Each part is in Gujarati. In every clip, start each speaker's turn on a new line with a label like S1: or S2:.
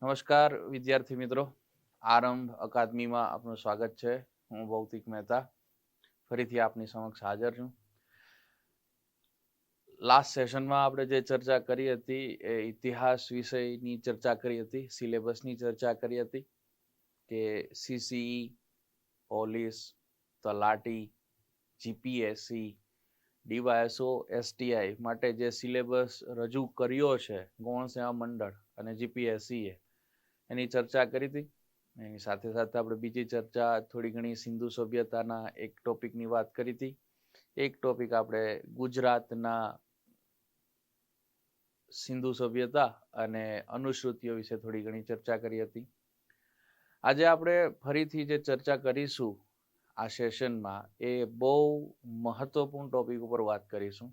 S1: નમસ્કાર વિદ્યાર્થી મિત્રો, આરંભ અકાદમીમાં આપનું સ્વાગત છે. હું ભૌતિક મહેતા ફરીથી આપની સમક્ષ હાજર છું. લાસ્ટ સેશનમાં આપણે જે ચર્ચા કરી હતી એ ઇતિહાસ વિષયની ચર્ચા કરી હતી, સિલેબસની ચર્ચા કરી હતી કે સીસીઈ, પોલીસ, તલાટી, જીપીએસસી, ડીવાયએસઓ, એસટીઆઈ માટે જે સિલેબસ રજૂ કર્યો છે ગૌણ સેવા મંડળ અને જીપીએસસીએ, એની ચર્ચા કરી હતી. એની સાથે સાથે આપણે બીજી ચર્ચા થોડી ઘણી સિંધુ સભ્યતાના એક ટોપિકની વાત કરી હતી. એક ટોપિક આપણે ગુજરાતના સિંધુ સભ્યતા અને અનુશ્રુતિઓ વિશે થોડી ઘણી ચર્ચા કરી હતી. આજે આપણે ફરીથી જે ચર્ચા કરીશું આ સેશનમાં એ બહુ મહત્વપૂર્ણ ટોપિક ઉપર વાત કરીશું,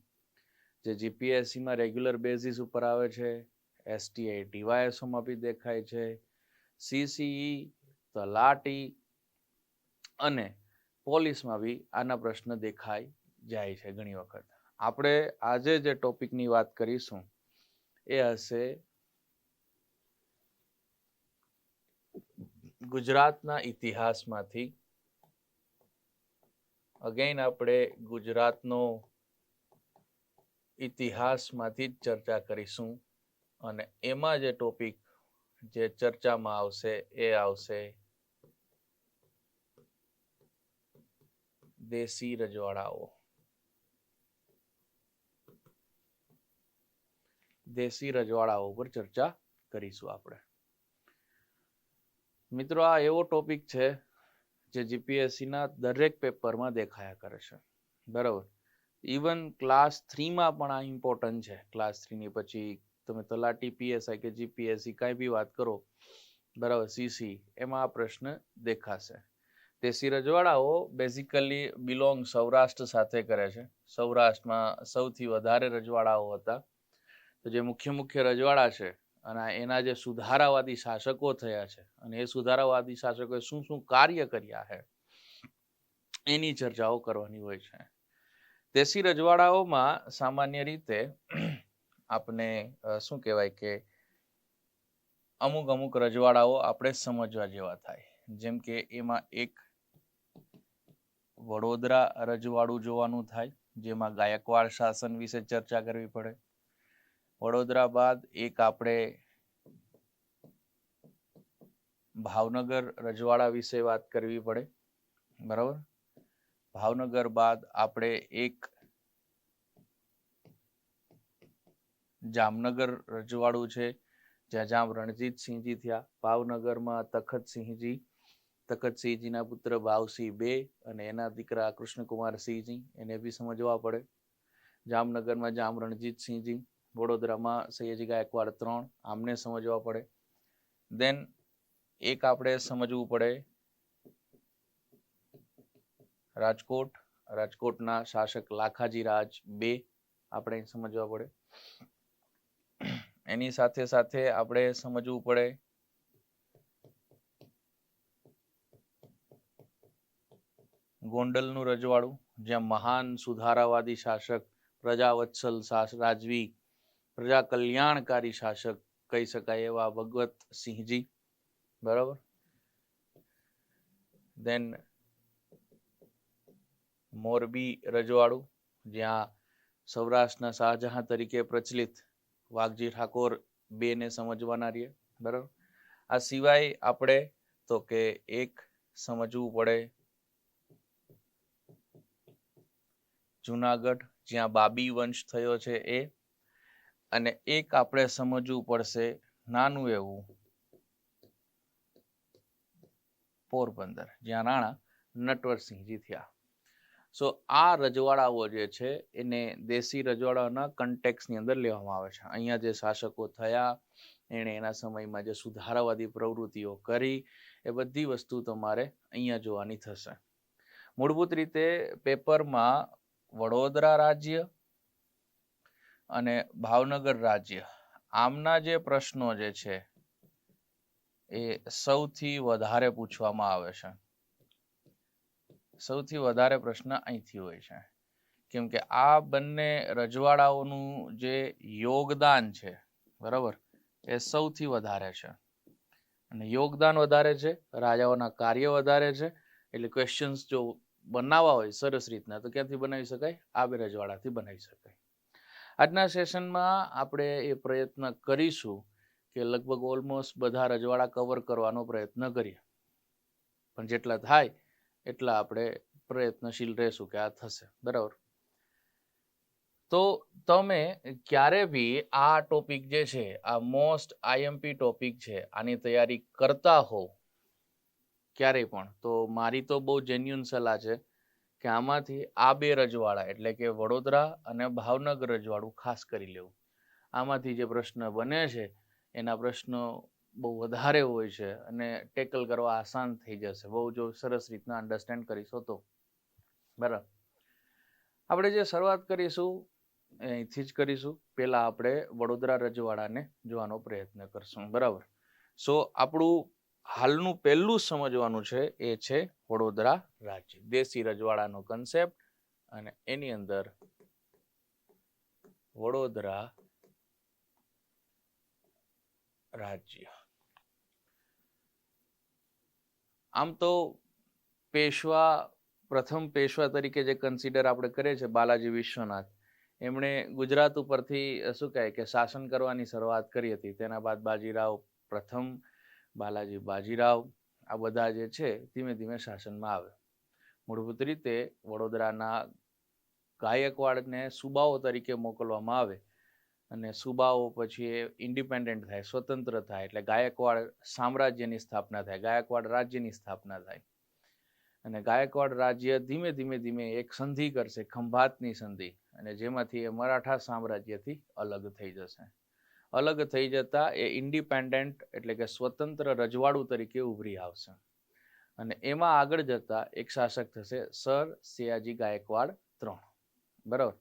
S1: જે જીપીએસસીમાં રેગ્યુલર બેઝિસ ઉપર આવે છે, એસટીઆઈ ડીવાયએસઓમાં બી દેખાય છે, સીસીઈ, તલાટી અને પોલીસમાં બી આના પ્રશ્ન દેખાઈ જાય છે ઘણી વખત. આપણે આજે જે ટોપિકની વાત કરીશું એ હશે ગુજરાતના ઇતિહાસમાંથી. અગેન આપણે ગુજરાતનો ઇતિહાસમાંથી જ ચર્ચા કરીશું અને એમાં જે ટોપિક જે ચર્ચામાં આવશે એ આવશે દેશી રજવાડાઓ. દેશી રજવાડાઓ પર ચર્ચા કરીશું આપણે. મિત્રો, આ એવો ટોપિક છે જે જીપીએસસીના દરેક પેપરમાં દેખાયા કરે છે, બરાબર. ઇવન ક્લાસ 3માં પણ આ ઇમ્પોર્ટન્ટ છે. ક્લાસ 3ની પછી તમે તલાટી, પીએસઆઈ કે જીપીએસસી કાંઈ બી વાત કરો, બરાબર, સીસી, એમાં આ પ્રશ્ન દેખાશે. દેશી રજવાડાઓ બેઝિકલી બિલોંગ સૌરાષ્ટ્ર સાથે કરે છે. સૌરાષ્ટ્રમાં સૌથી વધારે રજવાડાઓ હતા. તો જે મુખ્ય રજવાડા છે અને એના જે સુધારાવાદી શાસકો થયા છે અને એ સુધારાવાદી શાસકોએ શું શું કાર્ય કર્યા છે એની ચર્ચાઓ કરવાની હોય છે. દેશી રજવાડાઓમાં સામાન્ય રીતે આપણે શું કહેવાય કે અમુક રજવાડાઓ આપણે સમજવા જેવા થાય. જેમ કે એમાં એક વડોદરા રજવાડું જોવાનું થાય, જેમાં ગાયકવાડ શાસન વિશે ચર્ચા કરવી પડે. વડોદરા બાદ એક આપણે ભાવનગર રજવાડા વિશે વાત કરવી પડે, બરાબર. ભાવનગર બાદ આપણે એક જામનગર રજવાડું છે, જ્યાં જામ રણજીતસિંહજી થયા. ભાવનગરમાં તખતસિંહજીના પુત્ર ભાવસિંહ 2 અને એના દીકરા કૃષ્ણકુમારસિંહજી, એને બી સમજવા પડે. જામનગરમાં જામ રણજીતસિંહજી, વડોદરામાં સયાજી ગાયકવાડ 3, આમને સમજવા પડે. દેન એક આપણે સમજવું પડે રાજકોટના શાસક લાખાજી રાજ 2, આપણે સમજવા પડે. એની સાથે સાથે આપણે સમજવું પડે ગોંડલનું રજવાડું, જ્યાં મહાન સુધારાવાદી શાસક, પ્રજાવત્સલ રાજવી, પ્રજા કલ્યાણકારી શાસક કહી શકાય એવા ભગવતસિંહજી, બરાબર. દેન મોરબી રજવાડું, જ્યાં સૌરાષ્ટ્રના શાહજહાં તરીકે પ્રચલિત વાઘજી ઠાકોર 2 ને સમજવાના રહીએ, બરાબર. આ સિવાય આપણે તો કે એક સમજવું પડે જુનાગઢ, જ્યાં બાબી વંશ થયો છે એ. અને એક આપણે સમજવું પડશે નાનું એવું પોરબંદર, જ્યાં રાણા નટવરસિંહજી થયા. સો આ રજવાડાઓ જે છે એને દેશી રજવાડાઓના કન્ટેક્સની અંદર લેવામાં આવે છે. અહીંયા જે શાસકો થયા, એણે એના સમયમાં જે સુધારાવાદી પ્રવૃત્તિઓ કરી, એ બધી વસ્તુ તમારે અહીંયા જોવાની થશે. મૂળભૂત રીતે પેપરમાં વડોદરા રાજ્ય અને ભાવનગર રાજ્ય, આમના જે પ્રશ્નો જે છે એ સૌથી વધારે પૂછવામાં આવે છે. સૌથી વધારે પ્રશ્ન અહીંથી હોય છે, કેમ કે આ બંને રજવાડાઓનું જે યોગદાન છે, બરાબર, એ સૌથી વધારે છે. અને યોગદાન વધારે છે, રાજાઓના કાર્ય વધારે છે. એટલે ક્વેશ્ચન્સ જો બનાવવા હોય સરસ રીતના તો ક્યાંથી બનાવી શકાય? આબે રજવાડાથી બનાવી શકાય. આજના સેશનમાં આપણે એ પ્રયત્ન કરીશું કે લગભગ ઓલમોસ્ટ બધા રજવાડા કવર કરવાનો પ્રયત્ન કરીએ, પણ જેટલા થાય એટલા આપણે પ્રયત્નશીલ રહેશું કે આ થશે. બરાબર. તો તમે ક્યારે બી આ ટોપિક જે છે, આ મોસ્ટ આઈએમપી ટોપિક છે, આની તૈયારી કરતા હો ક્યારેય પણ, તો મારી તો બહુ જેન્યુઅન સલાહ છે કે આમાંથી આ બે રજવાડા એટલે કે વડોદરા અને ભાવનગર રજવાડું ખાસ કરી લેવું. આમાંથી જે પ્રશ્ન બને છે એના પ્રશ્નો બહુ વધારે હોય છે અને ટેકલ કરવા આસાન થઈ જશે, બહુ જો સરસ રીતના અન્ડરસ્ટેન્ડ કરીશું તો. બરાબર. આપણે જે શરૂઆત કરીશું અહીંથી જ કરીશું. પહેલા આપણે વડોદરા રજવાડાને જોવાનો પ્રયત્ન કરશું. બરાબર. સો આપણું હાલનું પહેલું સમજવાનું છે એ છે વડોદરા રાજ્ય, દેશી રજવાડાનો કન્સેપ્ટ, અને એની અંદર વડોદરા રાજ્ય. આમ તો પેશવા, પ્રથમ પેશવા તરીકે જે કન્સિડર આપણે કરીએ છીએ બાલાજી વિશ્વનાથ, એમણે ગુજરાત ઉપરથી શું કહે કે શાસન કરવાની શરૂઆત કરી હતી. તેના બાદ બાજીરાવ પ્રથમ, બાલાજી બાજીરાવ, આ બધા જે છે ધીમે ધીમે શાસનમાં આવે. મૂળભૂત રીતે વડોદરાના ગાયકવાડને સુબાઓ તરીકે મોકલવામાં આવે અને સુબાઓ પછી એ ઇન્ડિપેન્ડન્ટ થાય, સ્વતંત્ર થાય, એટલે ગાયકવાડ સામ્રાજ્યની સ્થાપના થાય, ગાયકવાડ રાજ્યની સ્થાપના થાય. અને ગાયકવાડ રાજ્ય ધીમે ધીમે ધીમે એક સંધિ કરશે, ખંભાતની સંધિ, અને જેમાંથી એ મરાઠા સામ્રાજ્યથી અલગ થઈ જશે. અલગ થઈ જતા એ ઇન્ડિપેન્ડન્ટ એટલે કે સ્વતંત્ર રજવાડું તરીકે ઉભરી આવશે. અને એમાં આગળ જતા એક શાસક થશે સર સયાજી ગાયકવાડ III. બરાબર.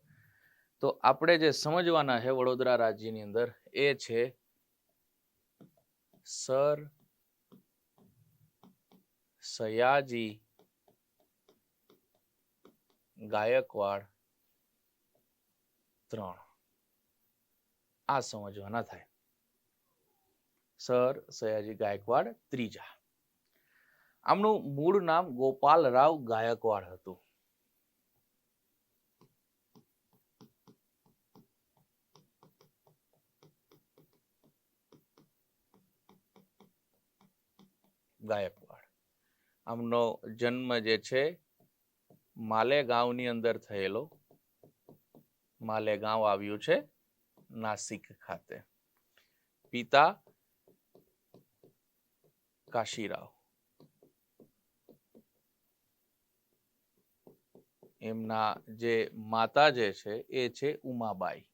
S1: તો આપણે જે સમજવાના છે વડોદરા રાજ્યની અંદર એ છે સર સયાજી ગાયકવાડ III. આ સમજવાના થાય. Sir Sayaji Gaekwad III. આમનું મૂળ નામ ગોપાલરાવ ગાયકવાડ હતું. ગાયકવાડ. આમનો જન્મ જે છે માલેગાંવની અંદર થયેલો. માલેગાંવ આવ્યું છે નાસિક ખાતે. પિતા કાશીરાવ, એમના જે માતા જે છે એ છે ઉમાબાઈ.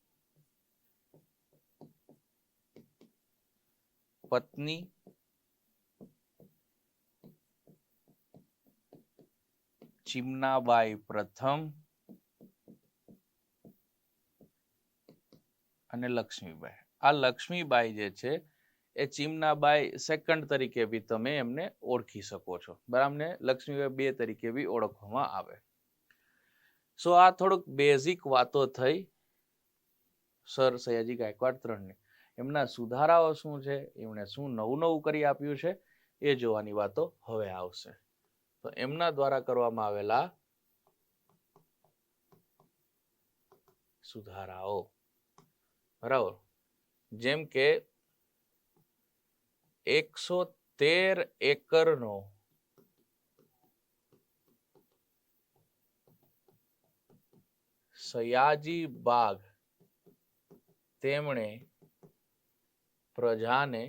S1: પત્ની ચીમનાબાઈ પ્રથમ અને લક્ષ્મીબાઈ. આ લક્ષ્મીબાઈ જે છે એ ચીમનાબાઈ સેકન્ડ તરીકે બી તમે એમને ઓળખી શકો છો. બરાબર. લક્ષ્મીબાઈ બે તરીકે બી ઓળખવામાં આવે. સો આ થોડુંક બેઝિક વાતો થઈ સર સયાજી ગાયકવાડ III. એમના સુધારાઓ શું છે, એમણે શું નવું નવું કરી આપ્યું છે, એ જોવાની વાતો હવે આવશે. તો એમના દ્વારા કરવામાં આવેલા સુધારાઓ, બરાબર, જેમ કે 113 એકરનો સયાજી બાગ તેમણે પ્રજાને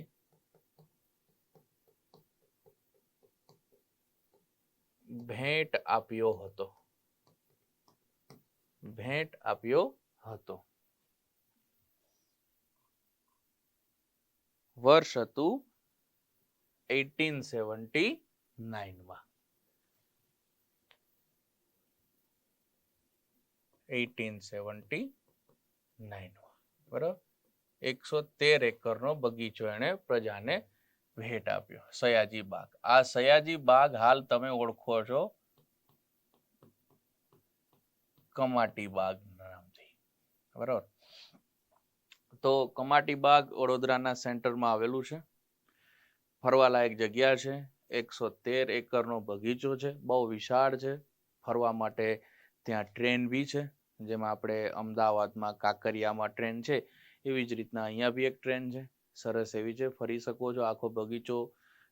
S1: ભેટ આપ્યો હતો. ભેટ આપ્યો હતો. વર્ષ હતું 1879 બરાબર. 113 એકરનો બગીચો એને પ્રજાને ભેટ આપ્યો. સયાજી બાગ. આ સયાજી બાગ હાલ તમે ઓળખો છો કમાટી બાગ નામથી. બરાબર. તો કમાટી બાગ વડોદરાના સેન્ટરમાં આવેલું છે. ફરવાલાયક જગ્યા છે. 113 એકરનો બગીચો છે, બહુ વિશાળ છે. ફરવા માટે ત્યાં ટ્રેન બી છે, જેમાં આપણે અમદાવાદમાં કાંકરિયામાં ટ્રેન છે એવી જ રીતના અહીંયા બી એક ટ્રેન છે, સરસ એવી છે. ફરી શકો છો, આખો બગીચો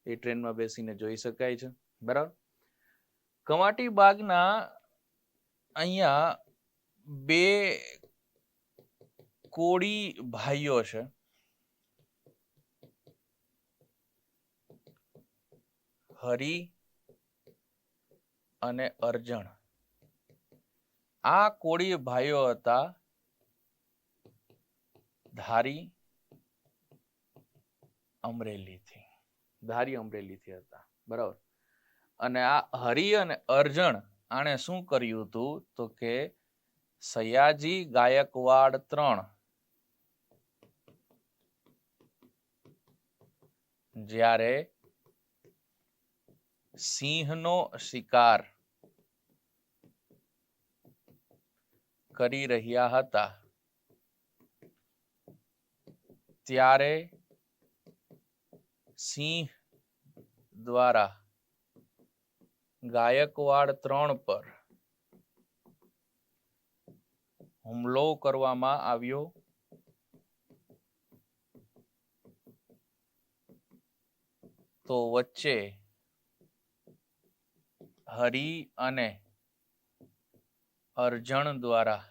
S1: એ ટ્રેનમાં બેસીને જોઈ શકાય છે. બરાબર. કમાટી બાગના અહીંયા બે કોળી ભાઈઓ છે, હરિ અને અર્જણ. આ કોળી ભાઈઓ હતા ધારી અમરેલીથી હતા. બરાબર. અને આ હરિ અને અર્જણ આણે શું કર્યું હતું તો કે સયાજી ગાયકવાડ 3 જ્યારે સિંહનો શિકાર કરી રહ્યા હતા ત્યારે સિંહ દ્વારા ગાયકવાડ 3 પર હુમલો કરવામાં આવ્યો. તો વચ્ચે હરિ અને અર્જણ દ્વારા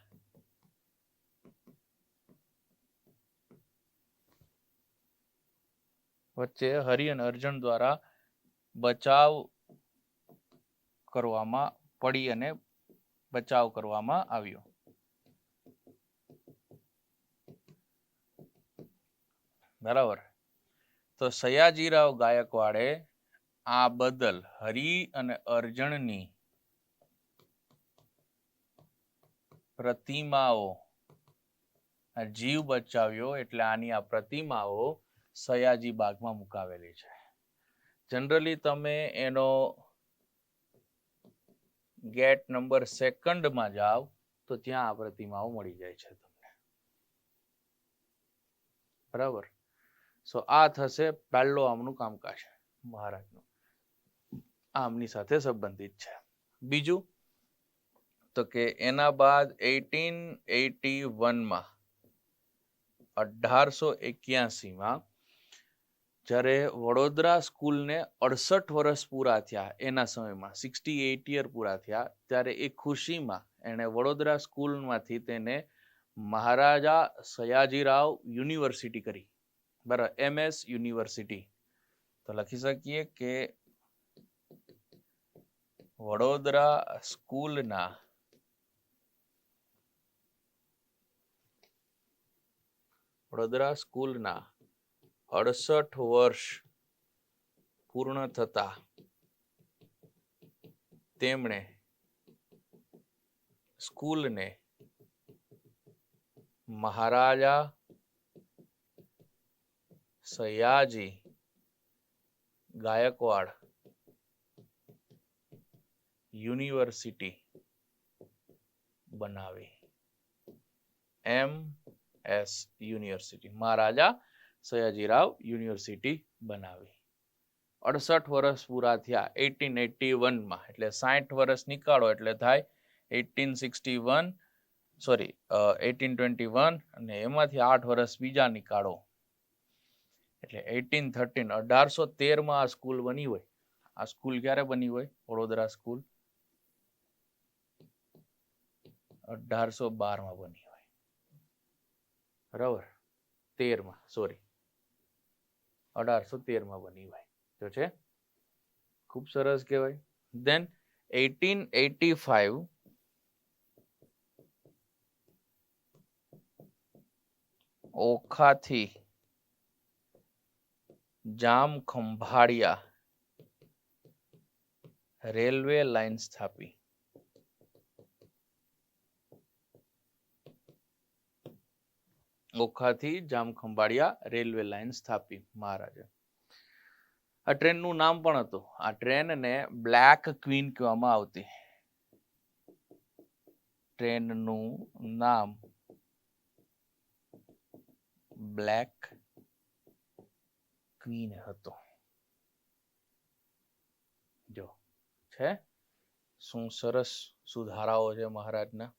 S1: બચાવ કરવામાં આવ્યો. બરાબર. તો સયાજીરાવ ગાયકવાડે આ બદલ હરિ અને અર્જણની પ્રતિમાઓ જીવ બચાવ્યો એટલે આની આ પ્રતિમાઓ સયાજી બાગમાં મુકાવેલી છે. જનરલી તમે એનો ગેટ નંબર 2 માં જાઓ તો ત્યાં આ પ્રતિમાઓ મળી જાય છે તમને. બરાબર. સો આ થશે પહેલો આમનું કામકાજ મહારાજનું, આમની સાથે સંબંધિત છે. બીજું તો કે એના બાદ 1881 માં 1881 જ્યારે વડોદરા સ્કૂલને 68 વર્ષ પૂરા થયા, એના સમયમાં 68 યર પૂરા થયા, ત્યારે એ ખુશીમાં એણે વડોદરા સ્કૂલમાંથી તેને મહારાજા સયાજીરાવ યુનિવર્સિટી કરી. બરાબર. MS university. તો લખી શકીએ કે વડોદરા સ્કૂલના 68 વર્ષ પૂર્ણ થતા તેમણે સ્કૂલને મહારાજા સયાજી ગાયકવાડ યુનિવર્સિટી બનાવી. MS university, Maharaja Sayajirao university બનાવી. 68 વર્ષ પૂરા થયા 1881 માં, એટલે 60 વર્ષ નીકાળો એટલે થાય 1821, અને એમાંથી 8 વર્ષ બીજા નીકાળો એટલે 1813 માં આ સ્કૂલ બની હોય. આ સ્કૂલ ક્યારે બની હોય? વડોદરા સ્કૂલ 1812 માં બની હોય. બરાબર. 1813 માં બની હોય તો છે. ખૂબ સરસ કહેવાય. Then 1885 ઓખાથી જામખંભાળિયા રેલવે લાઈન સ્થાપી. ઓખાથી જામખંભાળિયા રેલવે લાઈન સ્થાપી મહારાજા. આ ટ્રેનનું નામ પણ હતું. આ ટ્રેનને બ્લેક ક્વીન કહેવામાં આવતી. ટ્રેનનું નામ બ્લેક ક્વીન હતો. જો છે શું સરસ સુધારાઓ છે મહારાજના.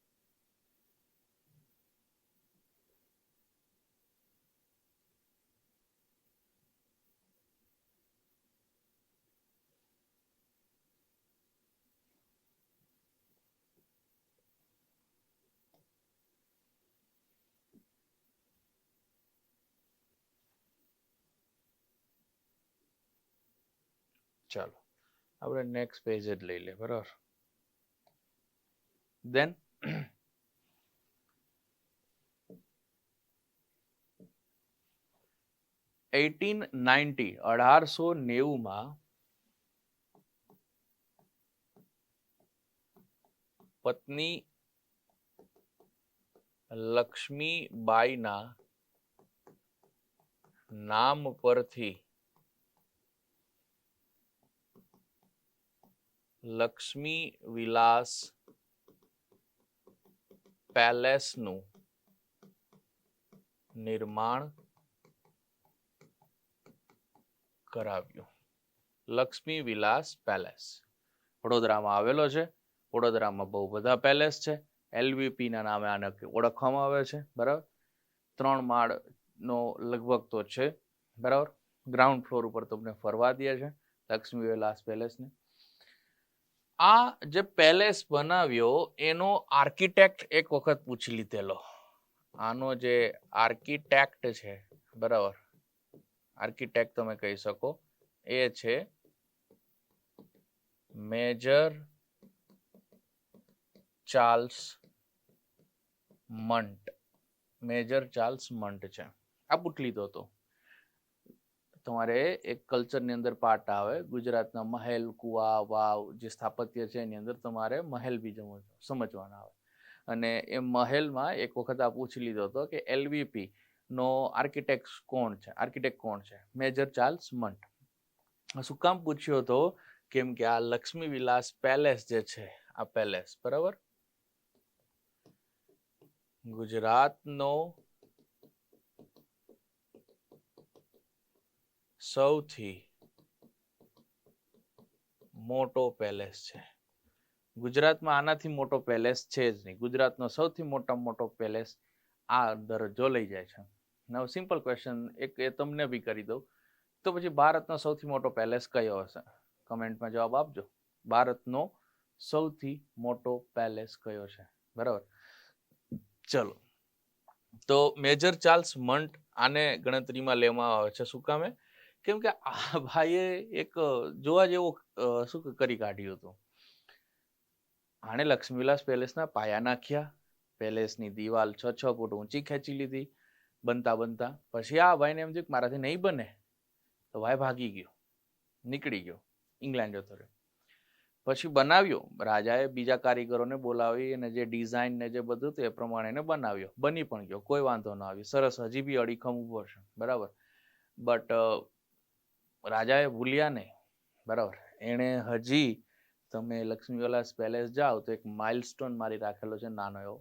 S1: ચાલો આપણે નેક્સ્ટ પેજ જ લઈ લે, બરાબર. દેન 1890 પત્ની લક્ષ્મીબાઈના નામ પરથી લક્ષ્મી વિલાસ પેલેસનું નિર્માણ કરાવ્યું. લક્ષ્મી વિલાસ પેલેસ વડોદરામાં આવેલો છે. વડોદરામાં બહુ બધા પેલેસ છે. LVP ના નામે આને ઓળખવામાં આવે છે, બરાબર. 3 માળનો લગભગ તો છે, બરાબર. ગ્રાઉન્ડ ફ્લોર ઉપર તમને ફરવા દે છે લક્ષ્મી વિલાસ પેલેસને. આ જે પેલેસ બનાવ્યો એનો આર્કિટેક્ટ એક વખત પૂછી લીધેલો. આનો જે આર્કિટેક્ટ છે, બરાબર, આર્કિટેક્ટ તમે કહી શકો, એ છે મેજર ચાર્લ્સ મંટ. મેજર ચાર્લ્સ મંટ છે. આ પૂછી લીધો હતો. તમારે એક કલ્ચરની અંદર પાર્ટ આવે ગુજરાતના મહેલ, કુવા, વાવ જે સ્થાપત્ય છે એની અંદર તમારે મહેલ બી સમજવાના આવે. અને એ મહેલમાં એક વખત આ પૂછી લીધો હતો કે LVP નો આર્કિટેક્ટ કોણ છે? Major Charles Mant. શું કામ પૂછ્યો હતો? કેમ કે આ લક્ષ્મી વિલાસ પેલેસ જે છે, આ પેલેસ, બરાબર, ગુજરાતનો સૌથી મોટો પેલેસ છે. ગુજરાતમાં આનાથી મોટો પેલેસ છે જ નહીં. ગુજરાતનો સૌથી મોટો પેલેસ આ દરજ્જો લઈ જાય છે. નવ સિમ્પલ ક્વેશ્ચન એક એ તમને બી કરી દઉં. તો પછી ભારતનો સૌથી મોટો પેલેસ કયો હશે? કમેન્ટમાં જવાબ આપજો. ભારતનો સૌથી મોટો પેલેસ કયો છે? બરાબર. ચલો, તો મેજર ચાર્લ્સ મંટ આને ગણતરીમાં લેવામાં આવે છે. શું કામે? કેમ કે આ ભાઈએ એક જોવા જેવું શું કરી કાઢ્યું હતું. આણે લક્ષ્મી વિલાસ પેલેસના પાયા નાખ્યા. પેલેસની દિવાલ 6 ફૂટ ઊંચી ખેંચી લીધી બનતા. પછી આ ભાઈને એમ થયું કે મારાથી નહીં બને, તો ભાઈ ભાગી ગયો, નીકળી ગયો, ઇંગ્લેન્ડ જતો રહ્યો. પછી બનાવ્યો. રાજાએ બીજા કારીગરોને બોલાવી અને જે ડિઝાઇન ને જે બધું હતું એ પ્રમાણે એને બનાવ્યો. બની પણ ગયો, કોઈ વાંધો ન આવ્યો, સરસ. હજી બી અડીખમ ઉભો છે, બરાબર. બટ રાજાએ ભૂલ્યા નહીં, બરાબર. એણે હજી, તમે લક્ષ્મી વિલાસ પેલેસ જાઓ તો એક માઇલસ્ટોન મારી રાખેલો છે, નાનો એવો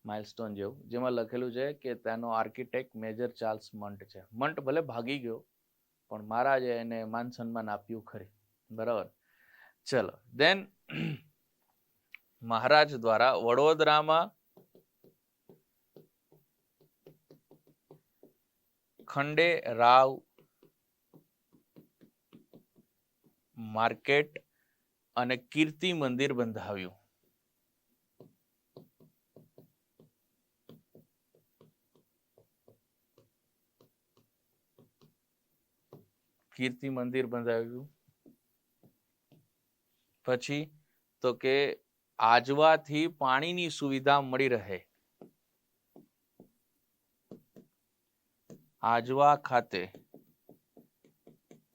S1: માઇલસ્ટોન જેવું, જેમાં લખેલું છે કે તેનો આર્કિટેક્ટ મેજર ચાર્લ્સ મંટ છે. મંટ ભલે ભાગી ગયો પણ મહારાજે એને માન સન્માન આપ્યું ખરી, બરાબર. ચલો, દેન મહારાજ દ્વારા વડોદરામાં ખંડે રાવ માર્કેટ અને કીર્તિ મંદિર બંધાવ્યું. કીર્તિ મંદિર બંધાવ્યું. પછી તો કે આજવાથી પાણીની સુવિધા મળી રહે. આજવા ખાતે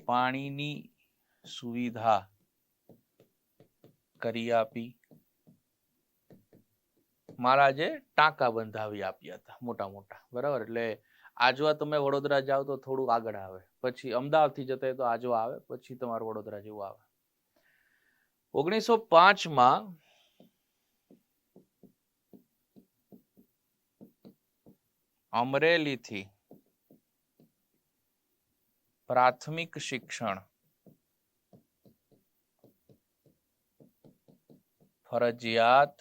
S1: પાણીની સુવિધા કરી આપી. મહારાજે ટાંકા બંધાવી આપ્યા હતા મોટા, બરાબર. એટલે આજવા તમે વડોદરા જાઓ તો થોડું આગળ આવે, પછી અમદાવાદ થી જતા તો આજવા આવે, પછી તમારું વડોદરા જેવું આવે. 1905 અમરેલીથી પ્રાથમિક શિક્ષણ ફરજિયાત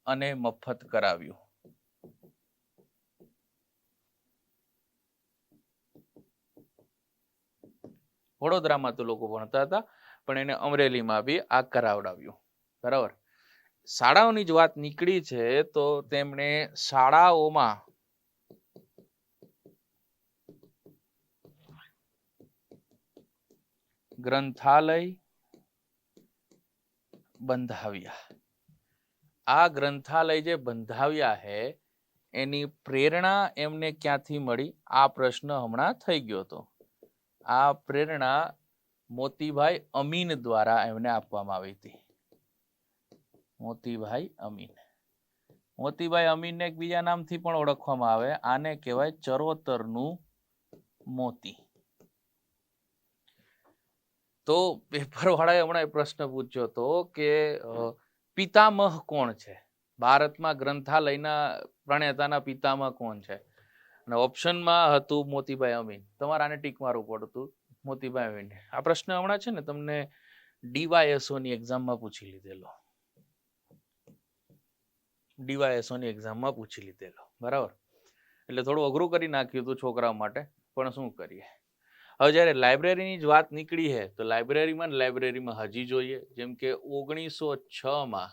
S1: અને મફત કરાવ્યું. વડોદરામાં તો લોકો ભણતા હતા, પણ એને અમરેલીમાં બી આ કરાવડાવ્યું. બરાબર. શાળાઓની જ વાત નીકળી છે તો તેમણે શાળાઓમાં ગ્રંથાલય બંધાવ્યા. આ ગ્રંથાલય જે બંધાવ્યા હે એની પ્રેરણા એમને ક્યાંથી મળી? આ પ્રશ્ન હમણાં થઈ ગયો હતો. આ પ્રેરણા મોતીભાઈ અમીન દ્વારા એમને આપવામાં આવી હતી. મોતીભાઈ અમીન. મોતીભાઈ અમીનને એક બીજા નામથી પણ ઓળખવામાં આવે. આને કહેવાય ચરોતરનું મોતી. તો પેપર વાળાએ હમણાં પ્રશ્ન પૂછ્યો હતો કે પિતામહ કોણ છે? ભારતમાં ગ્રંથાલયના પ્રણેતાના પિતામહ કોણ છે? અને ઓપ્શનમાં હતું મોતીભાઈ અમીન. તમારે આને ટીક મારવું પડતું, મોતીભાઈ અમીન. આ પ્રશ્ન હમણાં છે ને તમને DYSO ની એક્ઝામમાં પૂછી લીધેલો. DYSO ની એક્ઝામમાં પૂછી લીધેલો. બરાબર. એટલે થોડું અઘરું કરી નાખ્યું હતું છોકરાઓ માટે, પણ શું કરીએ. હવે જ્યારે લાઇબ્રેરીની જ વાત નીકળી છે તો લાઇબ્રેરીમાં હજી જોઈએ. જેમ કે 1906માં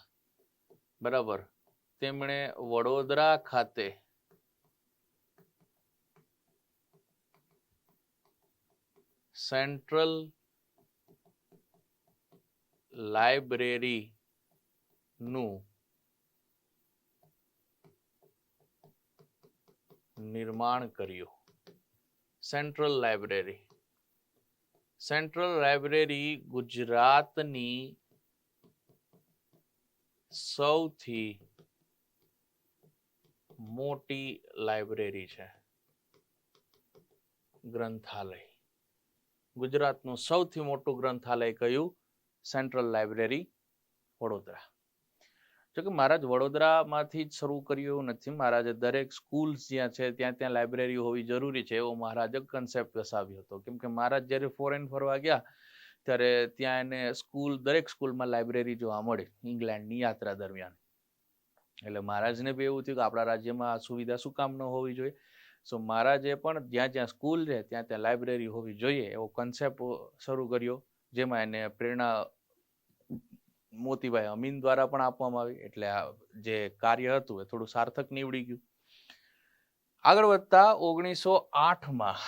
S1: બરાબર તેમણે વડોદરા ખાતે સેન્ટ્રલ લાઇબ્રેરીનું નિર્માણ કર્યું. સેન્ટ્રલ લાઇબ્રેરી ગુજરાતની સૌથી મોટી લાઇબ્રેરી છે. ગ્રંથાલય. ગુજરાતનું સૌથી મોટું ગ્રંથાલય કયું? Central library Vadodara. જો કે મહારાજ વડોદરામાંથી જ શરૂ કર્યું એવું નથી. મહારાજે દરેક સ્કૂલ્સ જ્યાં છે ત્યાં લાઇબ્રેરી હોવી જરૂરી છે એવો મહારાજે કન્સેપ્ટ વસાવ્યો હતો. કેમ કે મહારાજ જ્યારે ફોરેન ફરવા ગયા ત્યારે ત્યાં એને દરેક સ્કૂલમાં લાઇબ્રેરી જોવા મળી ઇંગ્લેન્ડની યાત્રા દરમિયાન. એટલે મહારાજને બી એવું થયું કે આપણા રાજ્યમાં આ સુવિધા શું કામ ન હોવી જોઈએ. સો મહારાજે પણ જ્યાં સ્કૂલ છે ત્યાં લાઇબ્રેરી હોવી જોઈએ એવો કન્સેપ્ટ શરૂ કર્યો, જેમાં એને પ્રેરણા મોતીભાઈ અમીન દ્વારા પણ આપવામાં આવી. એટલે આ જે કાર્ય હતું એ થોડું સાર્થક નીવડી ગયું. આગળ વધતા 1908માં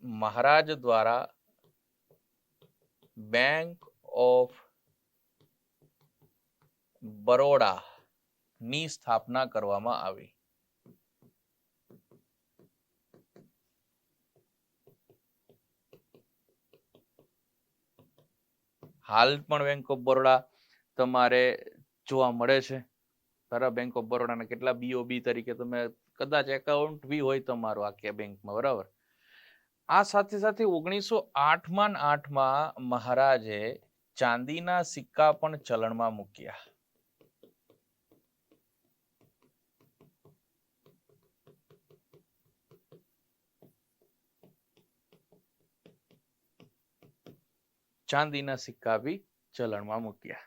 S1: મહારાજ દ્વારા બેંક ઓફ બરોડા ની સ્થાપના કરવામાં આવી. હાલ પણ બેંક ઓફ બરોડા તમારે જોવા મળે છે. બરાબર. બેંક ઓફ બરોડાના કેટલા BOB તરીકે તમે કદાચ એકાઉન્ટ બી હોય તમારું આખી બેંકમાં. બરાબર. આ સાથે સાથે 1908માં મહારાજે ચાંદીના સિક્કા પણ ચલણમાં મૂક્યા. ચાંદીના સિક્કા બી ચલણમાં મૂક્યા.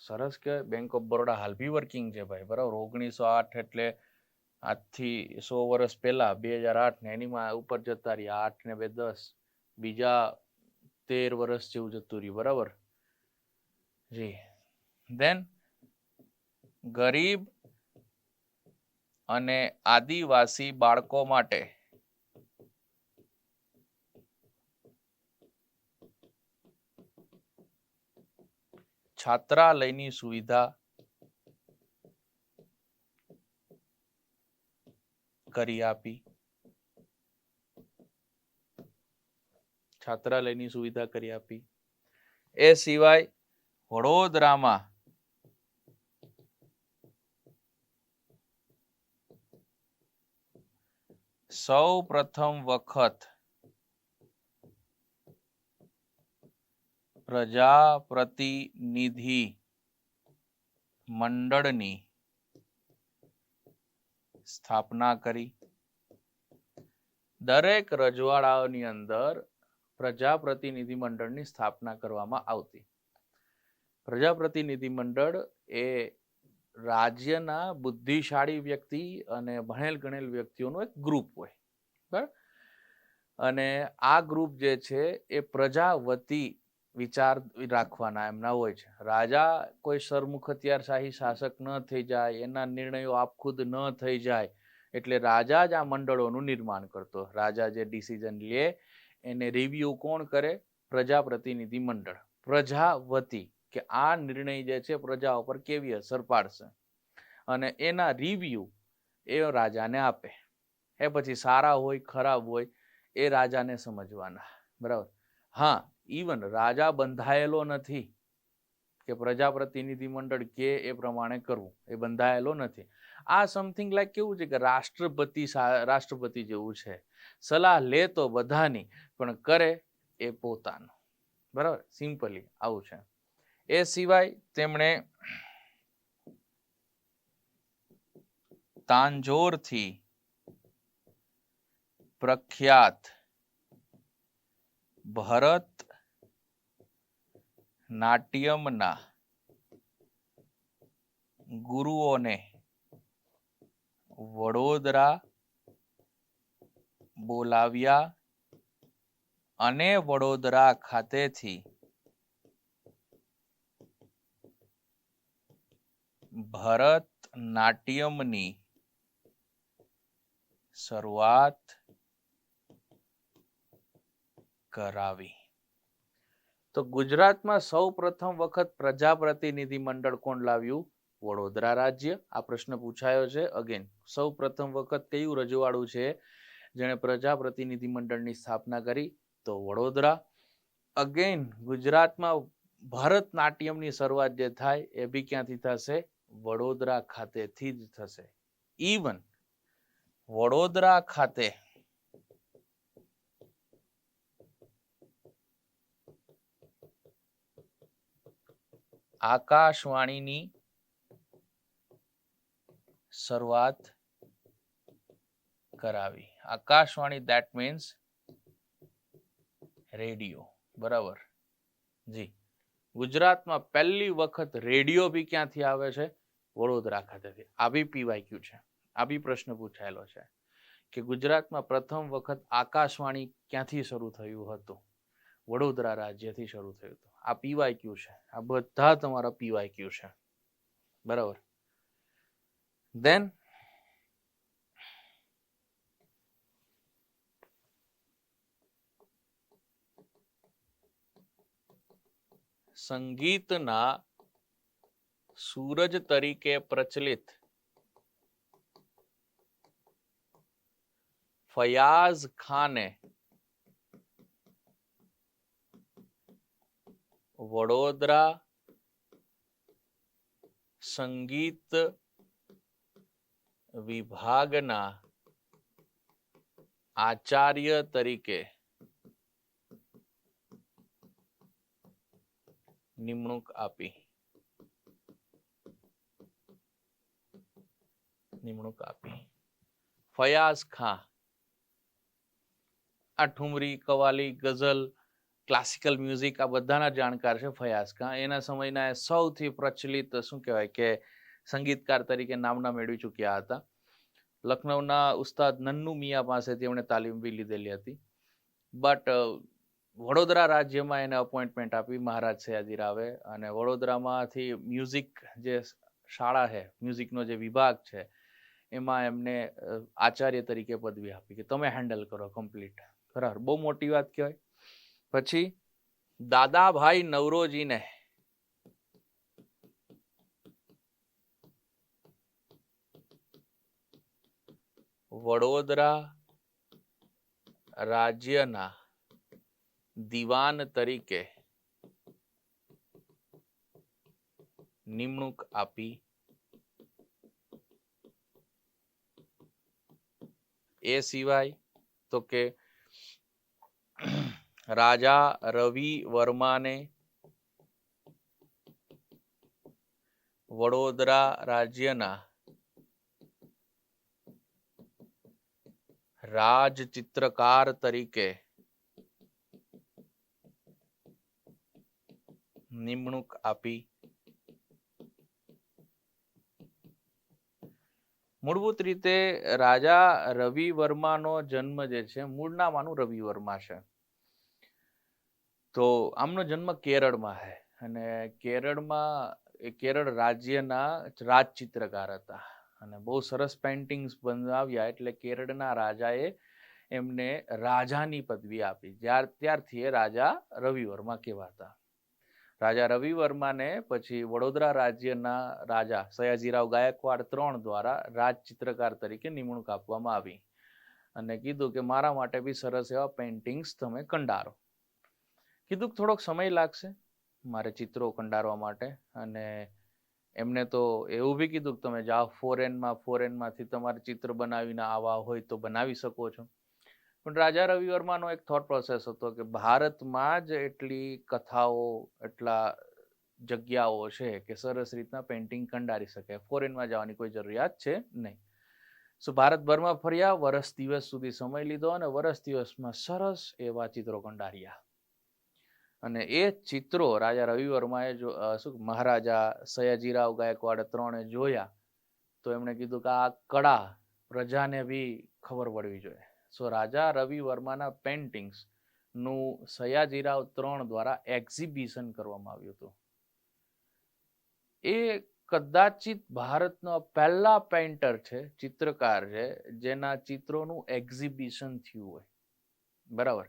S1: સરસ કહેવાય. બેંક ઓફ બરોડા હાલ બી વર્કિંગ છે ભાઈ. બરાબર. 1908 એટલે આજથી 100 વર્ષ પહેલા 2008 ને એનીમાં ઉપર જતા રહ્યા. 8 ને 2 10 બીજા 13 વર્ષ જેવું જતું રહ્યું. બરાબર જી. દેન ગરીબ અને આદિવાસી બાળકો માટે છાત્રાલયની સુવિધા કરી આપી. છાત્રાલયની સુવિધા કરી આપી. એ સિવાય વડોદરામાં સૌ પ્રથમ વખત પ્રજાપ્રતિનિધિ મંડળની સ્થાપના કરી. દરેક રજવાડાઓની અંદર પ્રજાપ્રતિનિધિ મંડળની સ્થાપના કરવામાં આવતી. પ્રજાપ્રતિનિધિ મંડળ એ રાજ્યના બુદ્ધિશાળી વ્યક્તિ અને ભણેલ ગણેલ વ્યક્તિઓનો એક ગ્રુપ હોય, બરાબર. અને આ ગ્રુપ જે છે એ પ્રજા વતી વિચાર રાખવાના એમના હોય છે. રાજા કોઈ સરમુખ હથિયારશાહી શાસક ન થઈ જાય, એના નિર્ણયો આપખુદ ન થઈ જાય, એટલે રાજા જ આ મંડળોનું નિર્માણ કરતો. રાજા જે ડિસિઝન લે એને રિવ્યુ કોણ કરે? પ્રજાપ્રતિનિધિ મંડળ. પ્રજા વતી કે આ નિર્ણય જે છે પ્રજા ઉપર કેવી અસર પાડશે, અને એના રિવ્યુ એ રાજાને આપે. એ પછી સારા હોય ખરાબ હોય એ રાજાને સમજવાના, બરાબર. હા, ઇવન રાજા બંધાયેલો નથી કે પ્રજાપ્રતિનિધિ મંડળ કે એ પ્રમાણે કરવું, એ બંધાયેલો નથી. આ સમથિંગ લાઈક કેવું છે કે રાષ્ટ્રપતિ જેવું છે. સલાહ લે તો બધાની, પણ કરે એ પોતાનું, બરાબર. સિમ્પલી આવું છે. એ સિવાય તેમણે તાંજોરથી પ્રખ્યાત ભરત નાટ્યમના ગુરુઓને વડોદરા બોલાવ્યા અને વડોદરા ખાતેથી ભરત નાટ્યમની શરૂઆત કરાવી. તો ગુજરાતમાં સૌ પ્રથમ વખત પ્રજાપ્રતિનિધિ મંડળ કોણ લાવ્યું? વડોદરા રાજ્ય. આ પ્રશ્ન પૂછાયો છે. અગેન, સૌ પ્રથમ વખત કયું રજવાડું છે જેણે પ્રજાપ્રતિનિધિ મંડળની સ્થાપના કરી? તો વડોદરા. અગેન, ગુજરાતમાં ભરત નાટ્યમની શરૂઆત જે થાય એ બી ક્યાંથી થશે? વડોદરા ખાતેથી જ થશે. ઇવન વડોદરા ખાતે આકાશવાણીની શરૂઆત કરાવી. આકાશવાણી દેટ મીન્સ રેડિયો, બરાબર જી. ગુજરાતમાં પહેલી વખત રેડિયો બી ક્યાંથી આવે છે? વડોદરા ખાતેથી. આ બી પીવાયક્યુ છે. આ બી પ્રશ્ન પૂછાયેલો છે કે ગુજરાતમાં પ્રથમ વખત આકાશવાણી ક્યાંથી શરૂ થયું હતું? વડોદરા રાજ્યથી શરૂ થયું હતું. આ પીવાયક્યુ છે. આ બધા તમારા પીવાયક્યુ છે, બરાબર. દેન સંગીતના સૂરજ તરીકે પ્રચલિત ફયાઝ ખાને વડોદરા સંગીત વિભાગના આચાર્ય તરીકે નિમણૂક આપી. ફયાઝ ખાન આ ઠુમરી, કવાલી, ગઝલ, ક્લાસિકલ મ્યુઝિક આ બધાના જાણકાર છે ફયાઝ ખાન. એના સમયના સૌથી પ્રચલિત શું કહેવાય કે સંગીતકાર તરીકે નામના મેળવી ચૂક્યા હતા. લખનૌના ઉસ્તાદ નન્નુ મિયા પાસેથી એમણે તાલીમ બી લીધેલી હતી. બટ વડોદરા રાજ્યમાં એને અપોઇન્ટમેન્ટ આપી મહારાજ સયાજીરાવે, અને વડોદરામાંથી મ્યુઝિક જે શાળા છે, મ્યુઝિકનો જે વિભાગ છે, એમાં એમને આચાર્ય તરીકે પદવી આપી કે તમે હેન્ડલ કરો કમ્પ્લીટ. બરાબર, બહુ મોટી વાત કહેવાય. પછી દાદાભાઈ નવરોજીને વડોદરા રાજ્યના દિવાન તરીકે નિમણૂક આપી. એ સિવાય તો કે રાજા રવિ વર્માને વડોદરા રાજ્યના રાજ ચિત્રકાર તરીકે નિમણૂક આપી. મૂળભૂત રીતે રાજા રવિ વર્માનો જન્મ જે છે, મૂળ નામ આનું રવિ વર્મા છે. તો આમનો જન્મ કેરળમાં છે અને કેરળ રાજ્યના રાજ ચિત્રકાર હતા અને બહુ સરસ પેઇન્ટિંગ્સ બનાવ્યા, એટલે કેરળના રાજાએ એમને રાજાની પદવી આપી. ત્યારથી એ રાજા રવિ વર્મા કહેવાતા. રાજા રવિ વર્માને પછી વડોદરા રાજ્યના રાજા સયાજીરાવ ગાયકવાડ III દ્વારા રાજ ચિત્રકાર તરીકે નિમણૂક આપવામાં આવી અને કીધું કે મારા માટે બી સરસ એવા પેઇન્ટિંગ્સ તમે કંડારો. કીધું કે થોડોક સમય લાગશે મારે ચિત્રો કંડારવા માટે, અને એમને તો એવું બી કીધું કે તમે જાઓ ફોરેનમાંથી તમારે ચિત્ર બનાવીને આવવા હોય તો બનાવી શકો છો. પણ રાજા રવિ વર્માનો એક થોટ પ્રોસેસ હતો કે ભારતમાં જ એટલી કથાઓ, એટલા જગ્યાઓ છે કે સરસ રીતના પેઇન્ટિંગ કંડારી શકે, ફોરેનમાં જવાની કોઈ જરૂરિયાત છે નહીં. સો ભારતભરમાં ફર્યા, વર્ષ દિવસ સુધી સમય લીધો અને વર્ષ દિવસમાં સરસ એવા ચિત્રો કંડાર્યા. અને એ ચિત્રો રાજા રવિ વર્માએ મહારાજા સયાજીરાવ ગાયકવાડ III જોયા તો એમણે કીધું કે આ કળા પ્રજાને બી ખબર પડવી જોઈએ. સો રાજા રવિ વર્માના પેઇન્ટિંગ્સ નું સયાજીરાવ III દ્વારા એક્ઝિબિશન કરવામાં આવ્યું હતું. એ કદાચિત ભારતનો પહેલા પેઇન્ટર છે, ચિત્રકાર છે, જેના ચિત્રોનું એક્ઝિબિશન થયું હોય. બરાબર,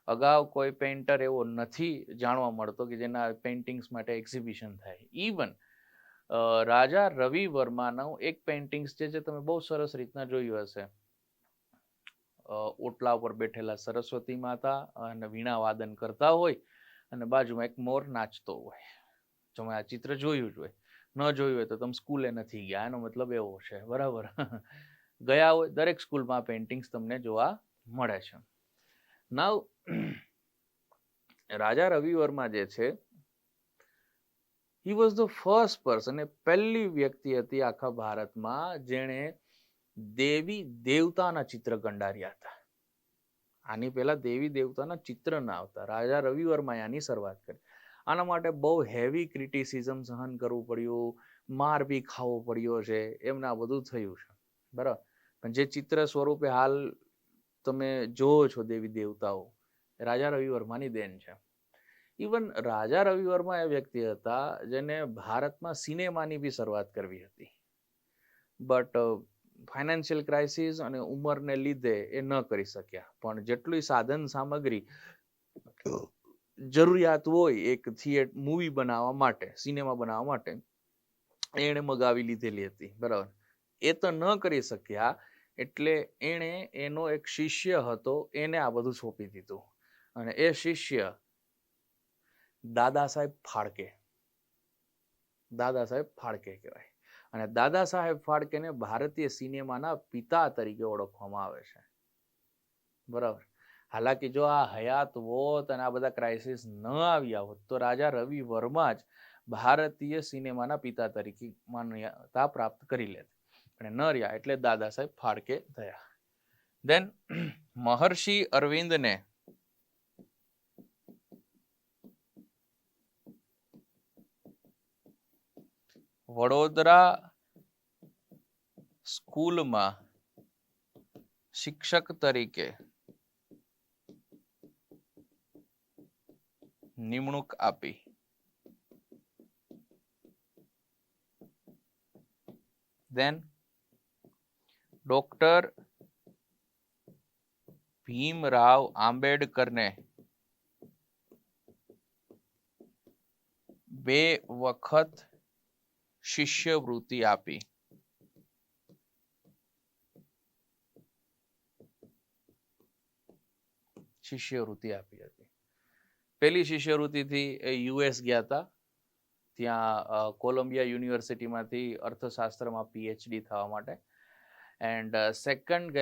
S1: અગાઉ કોઈ પેઇન્ટર એવો નથી જાણવા મળતો કે જેના પેઇન્ટિંગ્સ માટે એક્ઝિબિશન થાય. ઇવન રાજા રવિ વર્માનું એક પેઇન્ટિંગ્સ જે તમે બહુ સરસ રીતના જોયું હશે, ઓટલા ઉપર બેઠેલા સરસ્વતી માતા અને વીણા વાદન કરતા હોય અને બાજુમાં એક મોર નાચતો હોય. તમે આ ચિત્ર જોયું જ હોય, ન જોયું હોય તો તમે સ્કૂલે નથી ગયા, એનો મતલબ એવો છે. બરાબર, ગયા હોય દરેક સ્કૂલમાં પેઇન્ટિંગ્સ તમને જોવા મળે છે. નાવ રાજા રવિ વર્મા જે છે, he was the first person, એ પહેલી વ્યક્તિ હતી આખા ભારતમાં જેણે દેવી દેવતાના ચિત્ર કંડાર્યા હતા. આની પહેલા દેવી દેવતાના ચિત્ર ના આવતા. રાજા રવિ વર્માએ આની શરૂઆત કરી. આના માટે બહુ હેવી ક્રિટિસિઝમ સહન કરવું પડ્યું, માર બી ખાવો પડ્યો છે, એમને આ બધું થયું છે. બરાબર, પણ જે ચિત્ર સ્વરૂપે હાલ તમે જોવો છો દેવી દેવતાઓ, રાજા રવિ વર્માની દેન છે. ઇવન રાજા રવિ વર્મા એ વ્યક્તિ હતા જેને ભારતમાં સિનેમાની બી શરૂઆત કરવી હતી, બટ ફાઇનાન્શિયલ ક્રાઇસિસ અને ઉંમરને લીધે એ ન કરી શક્યા. પણ જેટલી સાધન સામગ્રી જરૂરિયાત હોય એક મૂવી બનાવવા માટે, સિનેમા બનાવવા માટે, એણે મગાવી લીધેલી હતી. બરાબર, એ તો ન કરી શક્યા એટલે એણે એનો એક શિષ્ય હતો એને આ બધું સોંપી દીધું, અને એ શિષ્ય દાદા સાહેબ ફાળકે કહેવાય. અને દાદા સાહેબ ફાળકેને ભારતીય સિનેમાના પિતા તરીકે ઓળખવામાં આવે છે. બરાબર, હાલાકી જો આ હયાત હોત અને આ બધા ક્રાઇસિસ ન આવ્યા હોત તો રાજા રવિ વર્મા જ ભારતીય સિનેમાના પિતા તરીકે માન્યતા પ્રાપ્ત કરી લેત, પણ ન રહ્યા એટલે દાદા સાહેબ ફાળકે થયા. દેન મહર્ષિ અરવિંદને વડોદરા સ્કૂલમાં શિક્ષક તરીકે નિમણૂક આપી. દેન ડોક્ટર ભીમરાવ આંબેડકરને 2 વખત શિષ્યવૃત્તિ આપી. હતી. પહેલી શિષ્યવૃત્તિથી એ યુએસ ગયા હતા, ત્યાં કોલંબિયા યુનિવર્સિટીમાંથી અર્થશાસ્ત્રમાં પીએચડી થવા માટે. એન્ડ સેકન્ડ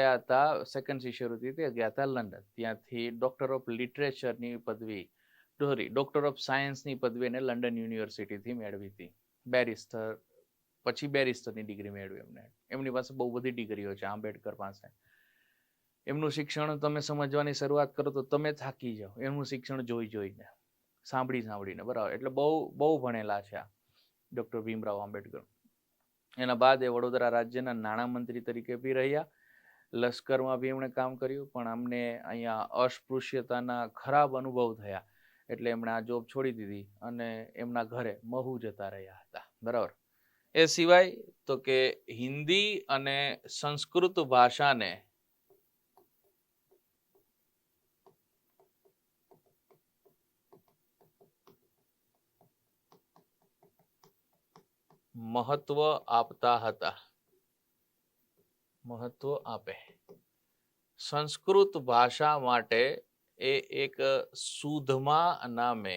S1: શિષ્યવૃત્તિથી ગયા હતા લંડન, ત્યાંથી ડોક્ટર ઓફ લિટરેચરની પદવી, ડોક્ટર ઓફ સાયન્સની પદવી એને લંડન યુનિવર્સિટીથી મેળવી હતી. બેરિસ્ટરની ડિગ્રી મેળવી એમની પાસે બહુ બધી ડિગ્રીઓ છે આંબેડકર પાસે. એમનું શિક્ષણ તમે સમજવાની શરૂઆત કરો તો તમે થાકી જાઓ, એમનું શિક્ષણ જોઈને, સાંભળીને, બરાબર. એટલે બહુ ભણેલા છે આ ડોક્ટર ભીમરાવ આંબેડકર. એના બાદ એ વડોદરા રાજ્યના નાણામંત્રી તરીકે બી રહ્યા, લશ્કરમાં બી એમણે કામ કર્યું, પણ અમને અહીંયા અસ્પૃશ્યતાના ખરાબ અનુભવ થયા એટલે એમણે આ જોબ છોડી દીધી અને એમના ઘરે મહુ જતા રહ્યા હતા, બરાબર. એ સિવાય તો કે હિન્દી અને સંસ્કૃત ભાષાને મહત્વ આપતા હતા, મહત્વ આપે. સંસ્કૃત ભાષા માટે એ એક સુધમા નામે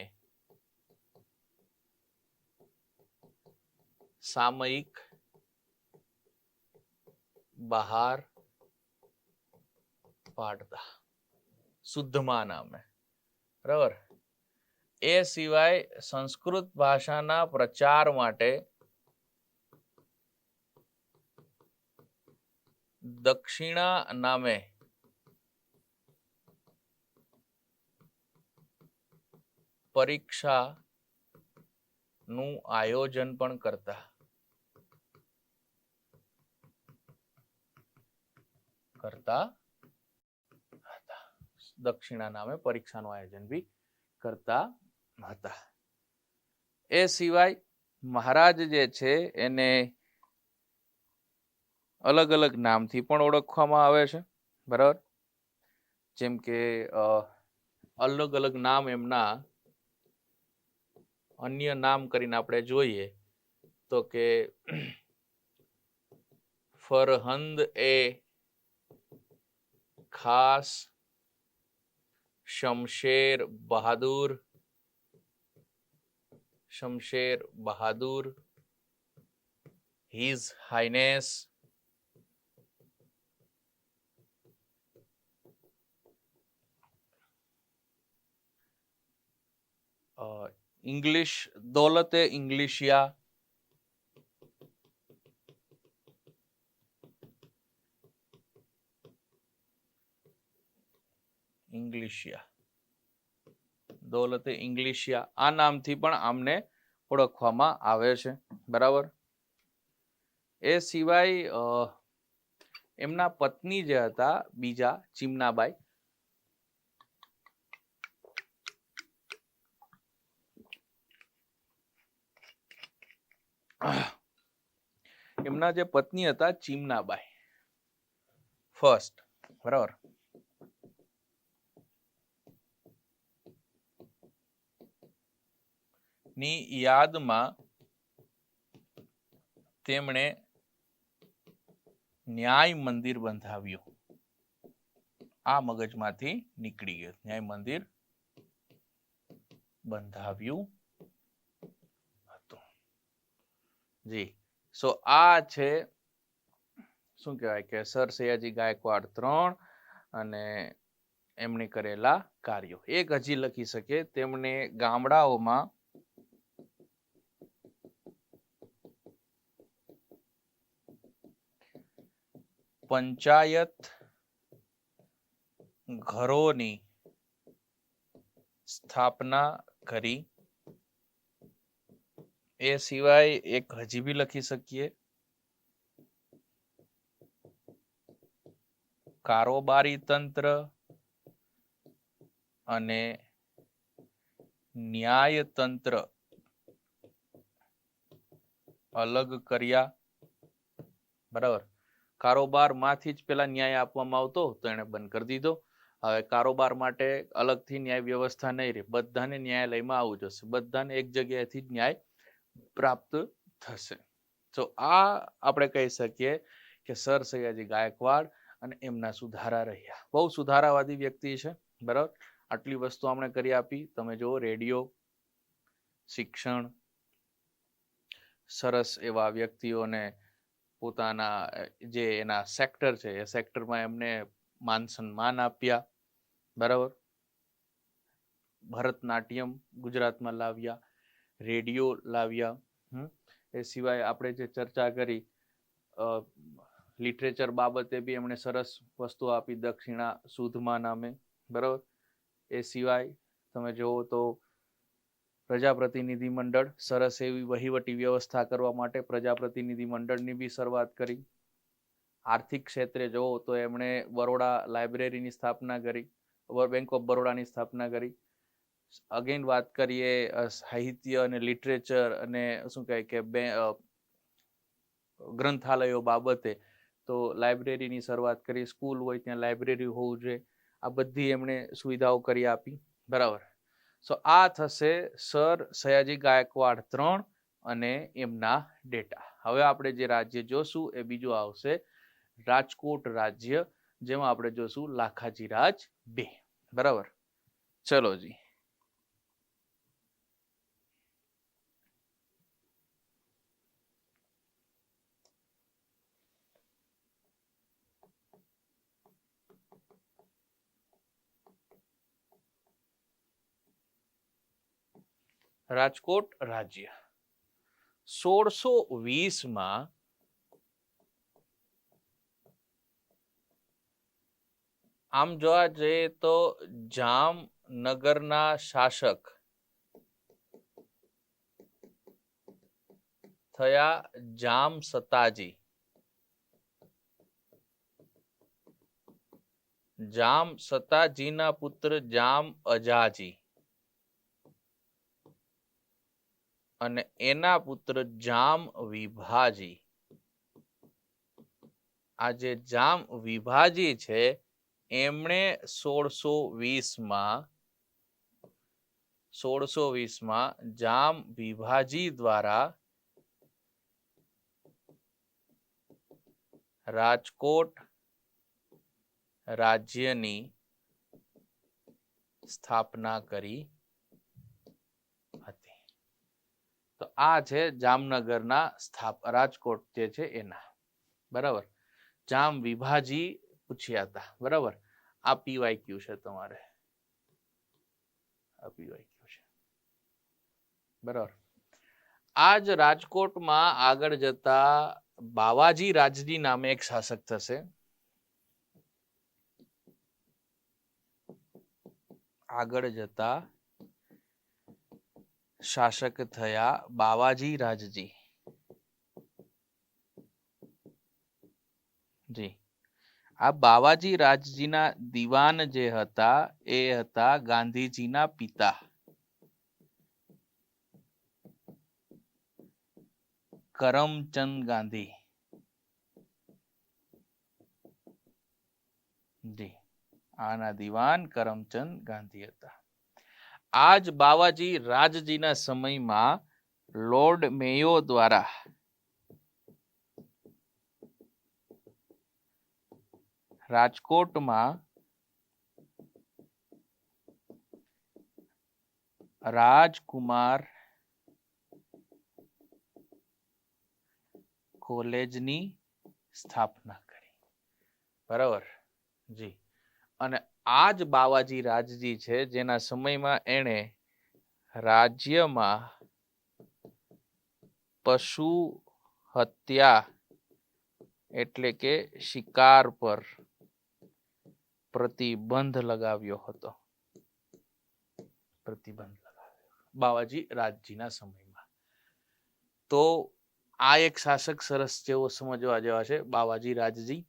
S1: સામયિક બહાર પાડતા, સુધમા નામે, બરાબર. એ સિવાય સંસ્કૃત ભાષાના પ્રચાર માટે દક્ષિણા નામે પરીક્ષા નું આયોજન પણ કરતા હતા. દક્ષિણા નામે પરીક્ષાનું આયોજન બી કરતા હતા. એ સિવાય મહારાજ જે છે એને અલગ અલગ નામથી પણ ઓળખવામાં આવે છે, બરાબર. જેમ કે અલગ અલગ નામ એમના અન્ય નામ કરીને આપણે જોઈએ તો કે ફરહંદ એ ખાસ શમશેર બહાદુર, હિઝ હાઇનેસ इंग्लिश दौलते इंग्लिशिया, દૌલતે ઇંગ્લિશિયા આ નામથી પણ આમને ઓળખવામાં આવે છે, બરાબર. એ સિવાય એમના પત્ની જે હતા બીજા ચીમનાબાઈ, એમના જે પત્ની હતા ચીમનાબાઈ ફર્સ્ટ, બરાબર. ની યાદમાં તેમણે ન્યાય મંદિર બંધાવ્યું. આ મગજમાંથી નીકળી ગયું, ન્યાય મંદિર બંધાવ્યું હતું. જી. સો આ છે શું કહેવાય કે સર સયાજી ગાયકવાડ 3 અને એમણે કરેલા કાર્યો. એક હજી લખી શકે, તેમણે ગામડાઓમાં પંચાયત ઘરોની સ્થાપના કરી. એ સિવાય એક હજી બી લખી શકીએ, કારોબારી તંત્ર અને ન્યાય તંત્ર અલગ કર્યા, બરાબર. કારોબારમાંથી જ પેલા ન્યાય આપવામાં આવતો તો એને બંધ કરી દીધો. હવે કારોબાર માટે અલગથી ન્યાય વ્યવસ્થા નહીં રહે, બધાને ન્યાયાલયમાં આવવું જશે, બધાને એક જગ્યાએથી જ ન્યાય પ્રાપ્ત થશે. તો આ આપણે કહી શકીએ કે સર સયાજી ગાયકવાડ અને એમના સુધારા રહ્યા. બહુ સુધારાવાદી વ્યક્તિ છે, બરાબર. આટલી વસ્તુ આપણે કરી આપી. તમે જો રેડિયો, શિક્ષણ, સરસ એવા વ્યક્તિઓને પોતાના જે એના સેક્ટર છે એ સેક્ટરમાં એમને માન સન્માન આપ્યા, બરાબર. ભરતનાટ્યમ ગુજરાતમાં લાવ્યા, રેડિયો લાવ્યા. એ સિવાય આપણે જે ચર્ચા કરી લિટરેચર બાબતે બી એમણે સરસ વસ્તુ આપી, દક્ષિણા સુધમા નામે, બરાબર. એ સિવાય તમે જોવો તો પ્રજાપ્રતિનિધિ મંડળ, સરસ એવી વહીવટી વ્યવસ્થા કરવા માટે પ્રજાપ્રતિનિધિ મંડળની બી શરૂઆત કરી. આર્થિક ક્ષેત્રે જોવો તો એમણે બરોડા લાઇબ્રેરીની સ્થાપના કરી, બેંક ઓફ બરોડાની સ્થાપના કરી. અગેન વાત કરીએ સાહિત્ય અને લિટરેચર અને શું કહે કે ગ્રંથાલયો બાબતે, તો લાઇબ્રેરીની શરૂઆત કરી. સ્કૂલ હોય ત્યાં લાઇબ્રેરી હોવું જોઈએ. આ બધી એમણે સુવિધાઓ કરી આપી, બરાબર. સો આ થશે સર સયાજી ગાયકવાડ 3 અને એમના ડેટા. હવે આપણે જે રાજ્ય જોશું એ બીજું આવશે રાજકોટ રાજ્ય, જેમાં આપણે જોશું લાખાજી રાજ 2, બરાબર. ચલો જી. રાજકોટ રાજ્ય 1620 આમ જોવા જઈએ તો જામનગરના શાસક થયા જામ સતાજી. જામ સતાજીના પુત્ર જામ અજાજી અને એના પુત્ર જામ વિભાજી. આ જે જામ વિભાજી છે એમણે 1620માં જામ વિભાજી દ્વારા રાજકોટ રાજ્યની સ્થાપના કરી હતી. તો આ છે જામનગરના રાજકોટ જે છે એના, બરાબર. જામ વિભાજી પૂછ્યા હતા, બરાબર. આ પીવાયક્યુ છે તમારે, આ પીવાયક્યુ છે, બરાબર. આજ રાજકોટમાં આગળ જતા બાવાજી રાજજી નામે એક શાસક થશે. આગળ જતા શાસક થયા બાવાજી રાજજી જી. આ બાવાજી રાજજીના દિવાન જે હતા એ હતા ગાંધીજીના પિતા કરમચંદ ગાંધી જી. આના દિવાન કરમચંદ ગાંધી હતા. આજ બાવાજી રાજજીના સમયમાં લોર્ડ મેયો દ્વારા રાજકોટમાં રાજકુમાર કોલેજની સ્થાપના કરી, બરાબર જી. અને આ જ બાવાજી રાજજી છે જેના સમયમાં એણે રાજ્યમાં પશુ હત્યા એટલે કે શિકાર પર પ્રતિબંધ લગાવ્યો હતો. પ્રતિબંધ લગાવ્યો બાવાજી રાજજીના સમયમાં. તો આ એક શાસક સરસ જેવો સમજવા જેવા છે બાવાજી રાજજી,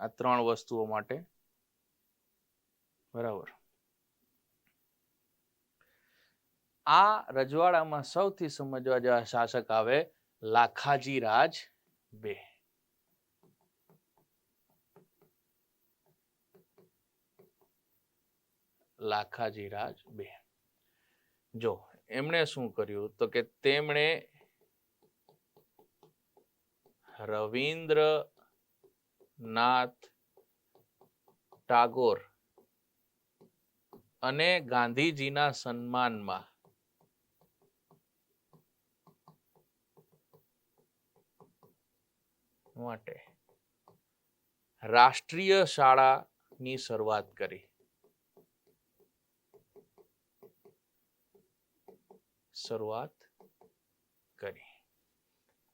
S1: આ 3 વસ્તુઓ માટે, બરાબર. આ રજવાડામાં સૌથી સમજવા જેવા શાસક આવે લાખાજી રાજ 2. લાખાજી રાજ 2. જો એમણે શું કર્યું તો કે તેમણે રવિન્દ્રનાથ ટાગોર અને ગાંધીજીના સન્માનમાં માટે રાષ્ટ્રીય શાળાની શરૂઆત કરી.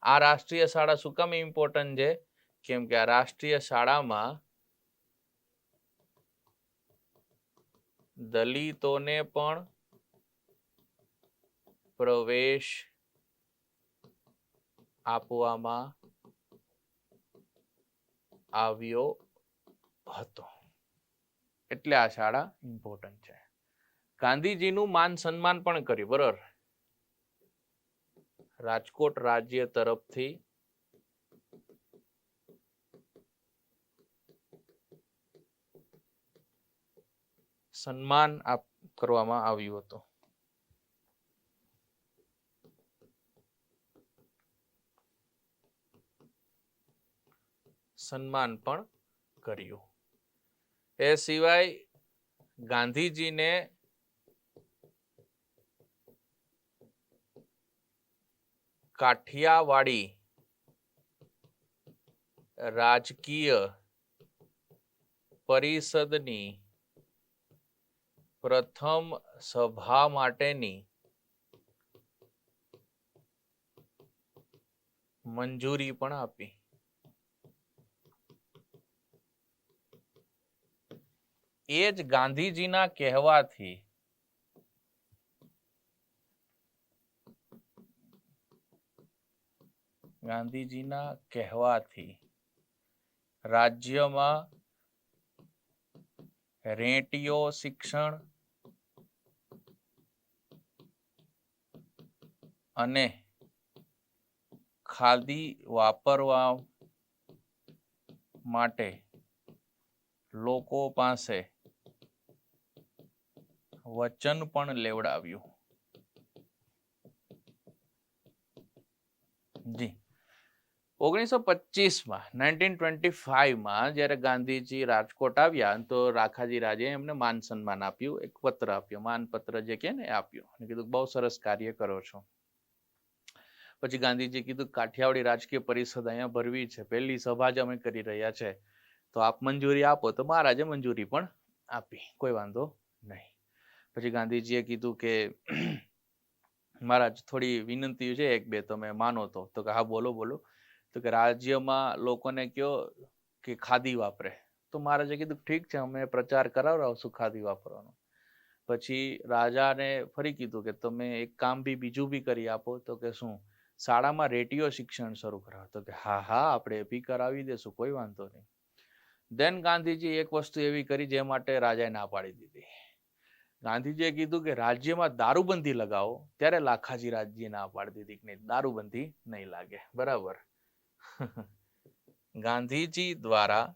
S1: આ રાષ્ટ્રીય શાળા શું કામ ઇમ્પોર્ટન્ટ છે? કેમ કે આ રાષ્ટ્રીય શાળામાં દલિતોને પણ પ્રવેશ આપવામાં આવ્યો હતો, એટલે આ શાળા ઇમ્પોર્ટન્ટ છે. ગાંધીજીનું માન સન્માન પણ કર્યું, બરોબર. રાજકોટ રાજ્ય તરફથી સન્માન કરવામાં આવ્યું હતું. સન્માન પણ કર્યું. એ સિવાય ગાંધીજીને કાઠિયાવાડી રાજકીય પરિષદની પ્રથમ સભા માટેની મંજૂરી પણ આપી. એ જ ગાંધીજીના કહેવાથી રાજ્યમાં રેંટિયો શિક્ષણ અને ખાદી વાપરવા માટે લોકો પાસે વચન પણ લેવડાવ્યું. જી 1925માં જ્યારે ગાંધીજી રાજકોટ આવ્યા તો રાખાજી રાજે એમને માન સન્માન આપ્યું, એક પત્ર આપ્યો, માનપત્ર જે કે ને આપ્યો, કીધું બહુ સરસ કાર્ય કરો છો. પછી ગાંધીજી કીધું કાઠિયાવાડી રાજકીય પરિષદ અહીંયા ભરવી છે, પહેલી સભા જ અમે કરી રહ્યા છે, તો આપ મંજૂરી આપો. તો મહારાજે મંજૂરી પણ આપી, કોઈ વાંધો નહીં. પછી ગાંધીજીએ કીધું કે મહારાજ થોડી વિનંતી છે, એક બે તમે માનો તો કે હા બોલો બોલો. તો કે રાજ્યમાં લોકોને કયો કે ખાદી વાપરે. તો મહારાજે કીધું ઠીક છે, અમે પ્રચાર કરાવડાવશું ખાદી વાપરવાનો. પછી રાજાને ફરી કીધું કે તમે એક કામ બી બીજું બી કરી આપો. તો કે શું? શાળામાં રેડિયો શિક્ષણ શરૂ કરાવો. તો કે હા હા આપણે બી કરાવી દેશું, કોઈ વાંધો નહીં. દેન ગાંધીજી એક વસ્તુ એવી કરી જે માટે રાજાએ ના પાડી દીધી. ગાંધીજીએ કીધું કે રાજ્યમાં દારૂબંધી લગાવો, ત્યારે લાખાજી રાજ્યએ ના પાડી દીધી કે નહીં, દારૂબંધી નહીં લાગે. બરાબર. ગાંધીજી દ્વારા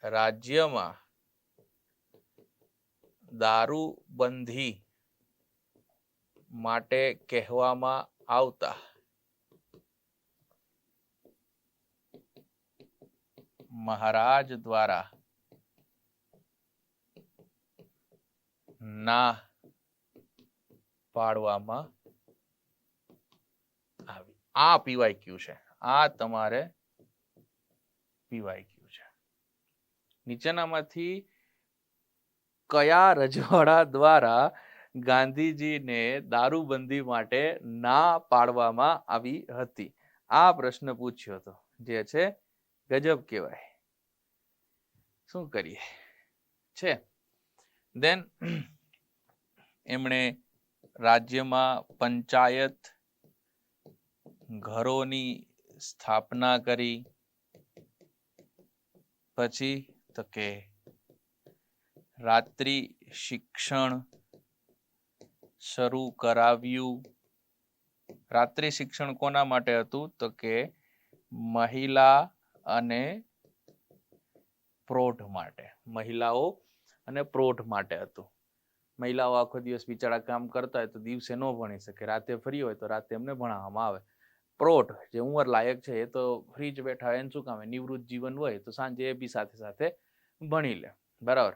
S1: રાજ્યમાં દારૂબંધી માટે કહેવામાં આવતા મહારાજ દ્વારા ના પાડવામાં આવી. આ પીવાયક્યુ છે, આ તમારે પીવાયક્યુ છે. નીચેનામાંથી કયા રજવાડા દ્વારા ગાંધીજીને દારૂબંધી માટે ના પાડવામાં આવી હતી? આ પ્રશ્ન પૂછ્યો હતો, જે છે ગજબ કહેવાય. શું કરીએ છે. દેન એમણે રાજ્યમાં પંચાયત ઘરોની સ્થાપના કરી. પછી તો કે રાત્રિ શિક્ષણ શરૂ કરાવ્યું. રાત્રિ શિક્ષણ કોના માટે હતું? તો કે મહિલા અને પ્રૌઢ માટે. મહિલાઓ અને પ્રૌઢ માટે હતું. મહિલાઓ આખો દિવસ બિચારા કામ કરતા હોય તો દિવસે ન ભણી શકે, રાતે ફ્રી હોય તો રાતે એમને ભણાવવામાં આવે. પ્રૌઢ જે ઉંમર લાયક છે એ તો ફ્રી જ બેઠા હોય, એને શું કામ, નિવૃત્ત જીવન હોય તો સાંજે એ બી સાથે સાથે ભણી લે. બરાબર.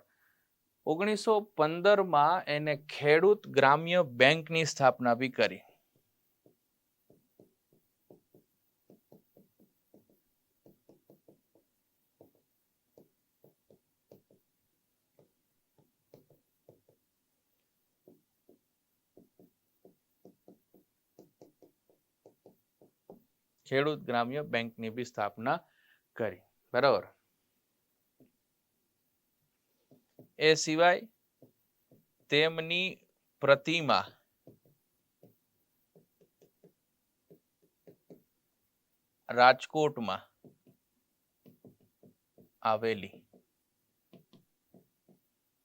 S1: 1915માં એને ખેડૂત ગ્રામ્ય બેંકની સ્થાપના બી કરી. ખેડૂત ગ્રામ્ય બેંકની બી સ્થાપના કરી. બરાબર. એ સિવાય તેમની પ્રતિમા રાજકોટમાં આવેલી,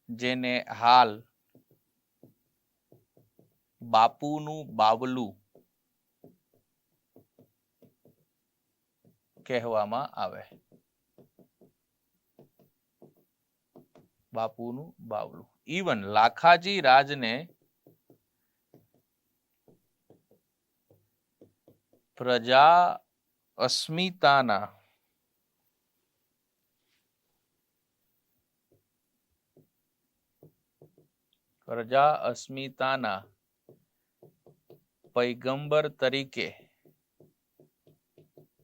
S1: જેને હાલ બાપુનું બાવલું કહેવામાં આવે. બાપુનું બાવલું. ઇવન લાખાજી રાજને પ્રજા અસ્મિતાના પૈગંબર તરીકે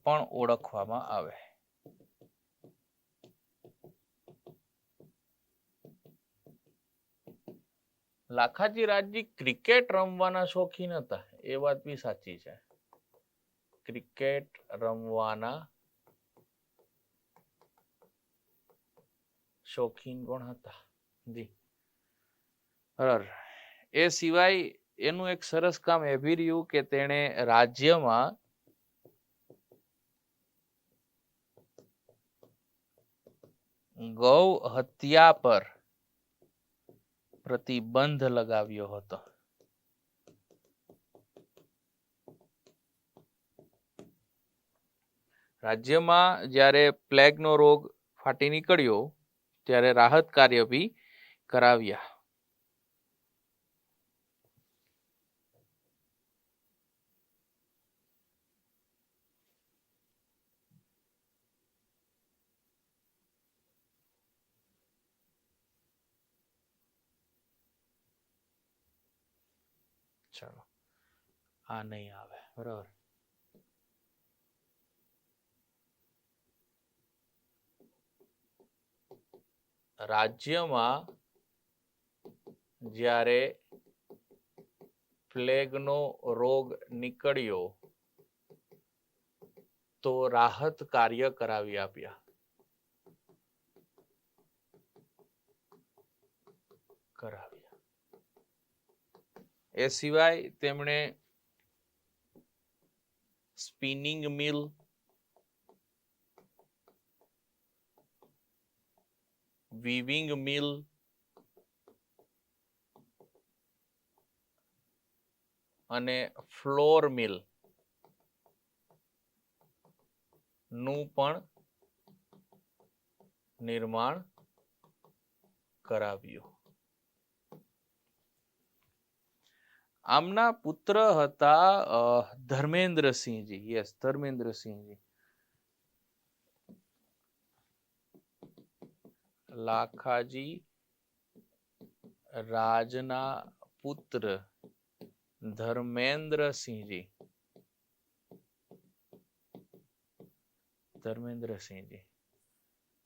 S1: પણ ઓળખવામાં આવે. લાખાજી રાજજી ક્રિકેટ રમવાના શોખીન હતા, એ વાત બી સાચી છે. ક્રિકેટ રમવાના શોખીન કોણ હતા? જી. એ સિવાય એનું એક સરસ કામ એ બી રહ્યું કે તેણે રાજ્યમાં ગૌ હત્યા પર પ્રતિબંધ લગાવ્યો હતો. રાજ્યમાં જ્યારે પ્લેગનો રોગ ફાટી નીકળ્યો ત્યારે રાહત કાર્ય બી કરાવ્યા. ચલો, આ નહીં આવે. બરાબર. રાજ્યમાં જ્યારે પ્લેગનો રોગ નીકળ્યો તો રાહત કાર્ય કરાવી આપ્યા. એ સિવાય તેમણે સ્પિનિંગ મિલ, વીવિંગ મિલ અને ફ્લોર મિલ નું પણ નિર્માણ કરાવ્યું. આમના પુત્ર હતા ધર્મેન્દ્રસિંહજી. યસ, ધર્મેન્દ્રસિંહજી. લાખાજી રાજના પુત્ર ધર્મેન્દ્રસિંહજી.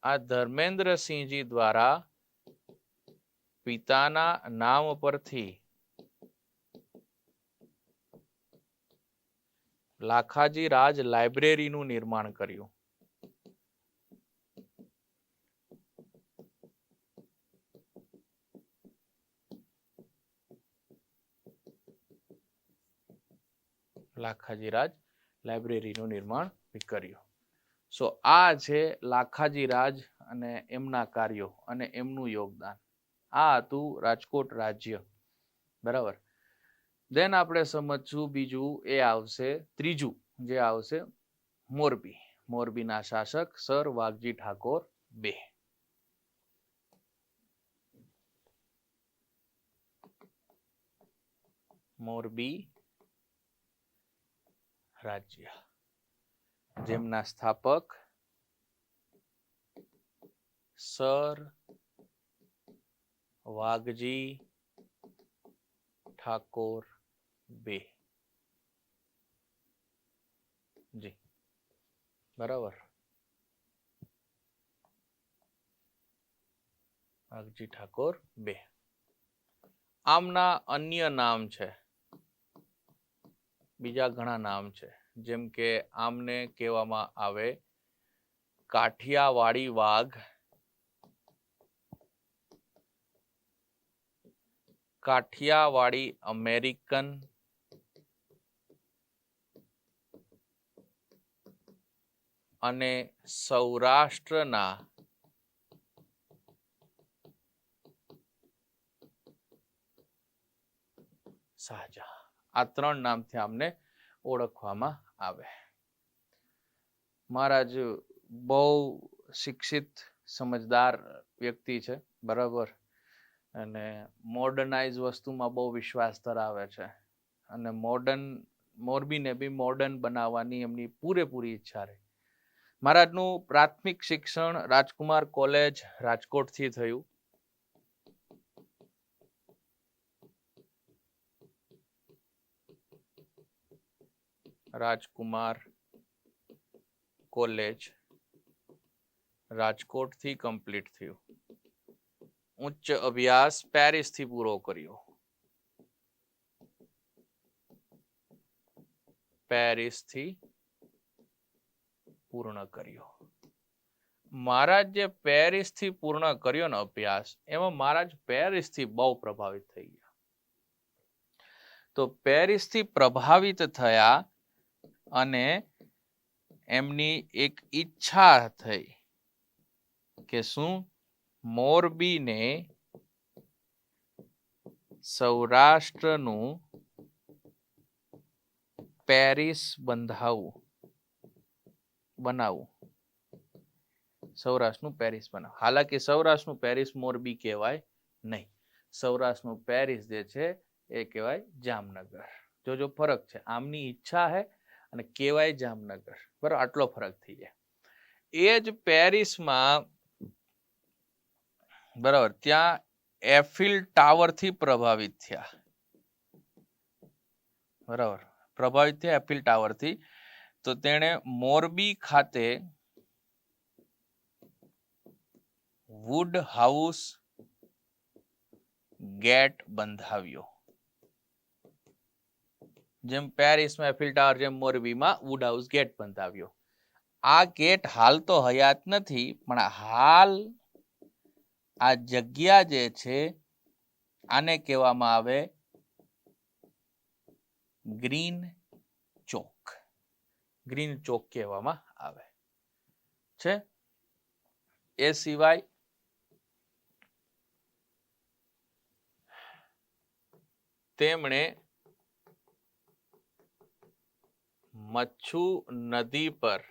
S1: આ ધર્મેન્દ્રસિંહજી દ્વારા પિતાના નામ પરથી લાખાજી રાજ લાઇબ્રેરીનું નિર્માણ કર્યું. લાખાજી રાજ લાઇબ્રેરીનું નિર્માણ કર્યું. સો આ છે લાખાજી રાજ અને એમના કાર્યો અને એમનું યોગદાન. આ હતું રાજકોટ રાજ્ય. બરાબર. દેન આપણે સમજશું બીજું, એ આવશે ત્રીજું, જે આવશે મોરબી. મોરબીના શાસક સર વાઘજી ઠાકોર બે. મોરબી રાજ્ય, જેમના સ્થાપક સર વાઘજી ઠાકોર બે. જી, બરાબર. વાઘજી ઠાકોર બે. આમના અન્ય નામ છે, બીજા ઘણા નામ છે. જેમ કે આમને કહેવામાં આવે કાઠિયાવાડી વાઘ, કાઠિયાવાડી અમેરિકન, અને સૌરાષ્ટ્રના શાહજહાં. આ ત્રણ નામથી આમને ઓળખવામાં આવે. મહારાજ બહુ શિક્ષિત સમજદાર વ્યક્તિ છે, બરાબર, અને મોડર્નાઇઝ વસ્તુમાં બહુ વિશ્વાસ ધરાવે છે, અને મોરબીને બી મોડર્ન બનાવવાની એમની પૂરેપૂરી ઈચ્છા રહી. મહારાજનું પ્રાથમિક શિક્ષણ રાજકુમાર કોલેજ રાજકોટથી થયું. રાજકુમાર કોલેજ રાજકોટથી કમ્પ્લીટ થયું. ઉચ્ચ અભ્યાસ પેરિસથી પૂરો કર્યો. પેરિસથી પૂર્ણ કર્યો. મહારાજ જે પેરિસથી પૂર્ણ કર્યો ને અભ્યાસ, એમાં મહારાજ પેરિસથી બહુ પ્રભાવિત થઈ ગયા. તો પેરિસથી પ્રભાવિત થયા અને એમની એક ઈચ્છા થઈ કે શું મોરબીને સૌરાષ્ટ્રનું પેરિસ બનાવવું. સૌરાષ્ટ્રનું પેરિસ બનાવવું. હાલાકી સૌરાષ્ટ્રનું પેરિસ મોરબી કહેવાય નહીં. સૌરાષ્ટ્રનું પેરિસ જે છે એ કહેવાય જામનગર. જો ફરક છે, આમની ઈચ્છા હે અને કહેવાય જામનગર, બરાબર, આટલો ફરક થઈ જાય. એ જ પેરિસમાં, બરાબર, ત્યાં એફિલ ટાવર થી પ્રભાવિત થયા. બરાબર, પ્રભાવિત થયા એફિલ ટાવર થી. તો તેણે મોરબી ખાતે વુડ હાઉસ ગેટ બંધાવ્યો. જેમ પેરિસમાં એફિલ ટાવર, જેમ મોરબીમાં વુડ હાઉસ ગેટ બંધાવ્યો. આ ગેટ હાલ તો હયાત નથી, પણ હાલ આ જગ્યા જે છે આને કહેવામાં આવે ગ્રીન ચોક. ગ્રીન ચોક કહેવામાં આવે છે. એ સિવાય તેમણે મચ્છુ નદી પર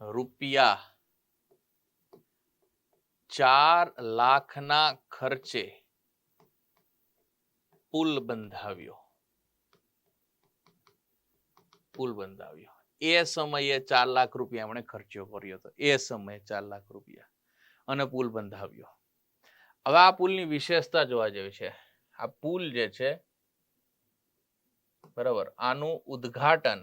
S1: રૂપિયા 4 લાખના ખર્ચે પુલ બંધાવ્યો. એ સમયે 4 લાખ રૂપિયા એમણે ખર્ચો કર્યો હતો. એ સમયે 4 લાખ રૂપિયા અને પુલ બંધાવ્યો. હવે આ પુલની વિશેષતા જોવા જેવી છે. આ પુલ જે છે, બરાબર, આનું ઉદ્ઘાટન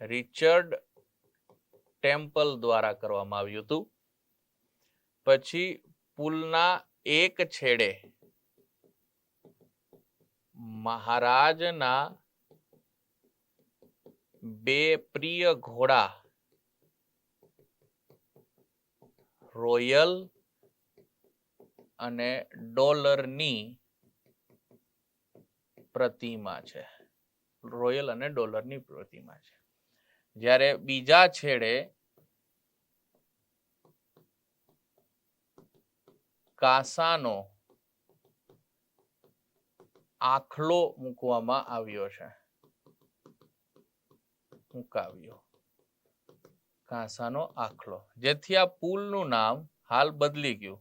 S1: રિચર્ડ ટેમ્પલ દ્વારા કરવામાં આવ્યું હતું. પછી પુલના એક છેડે મહારાજના 2 પ્રિય ઘોડા રોયલ અને ડોલરની પ્રતિમા છે. રોયલ અને ડોલરની પ્રતિમા છે. જ્યારે બીજા છેડે કાંસાનો આખલો મૂકવામાં આવ્યો છે. કાંસાનો આખલો, જેથી આ પુલનું નામ હાલ બદલી ગયું.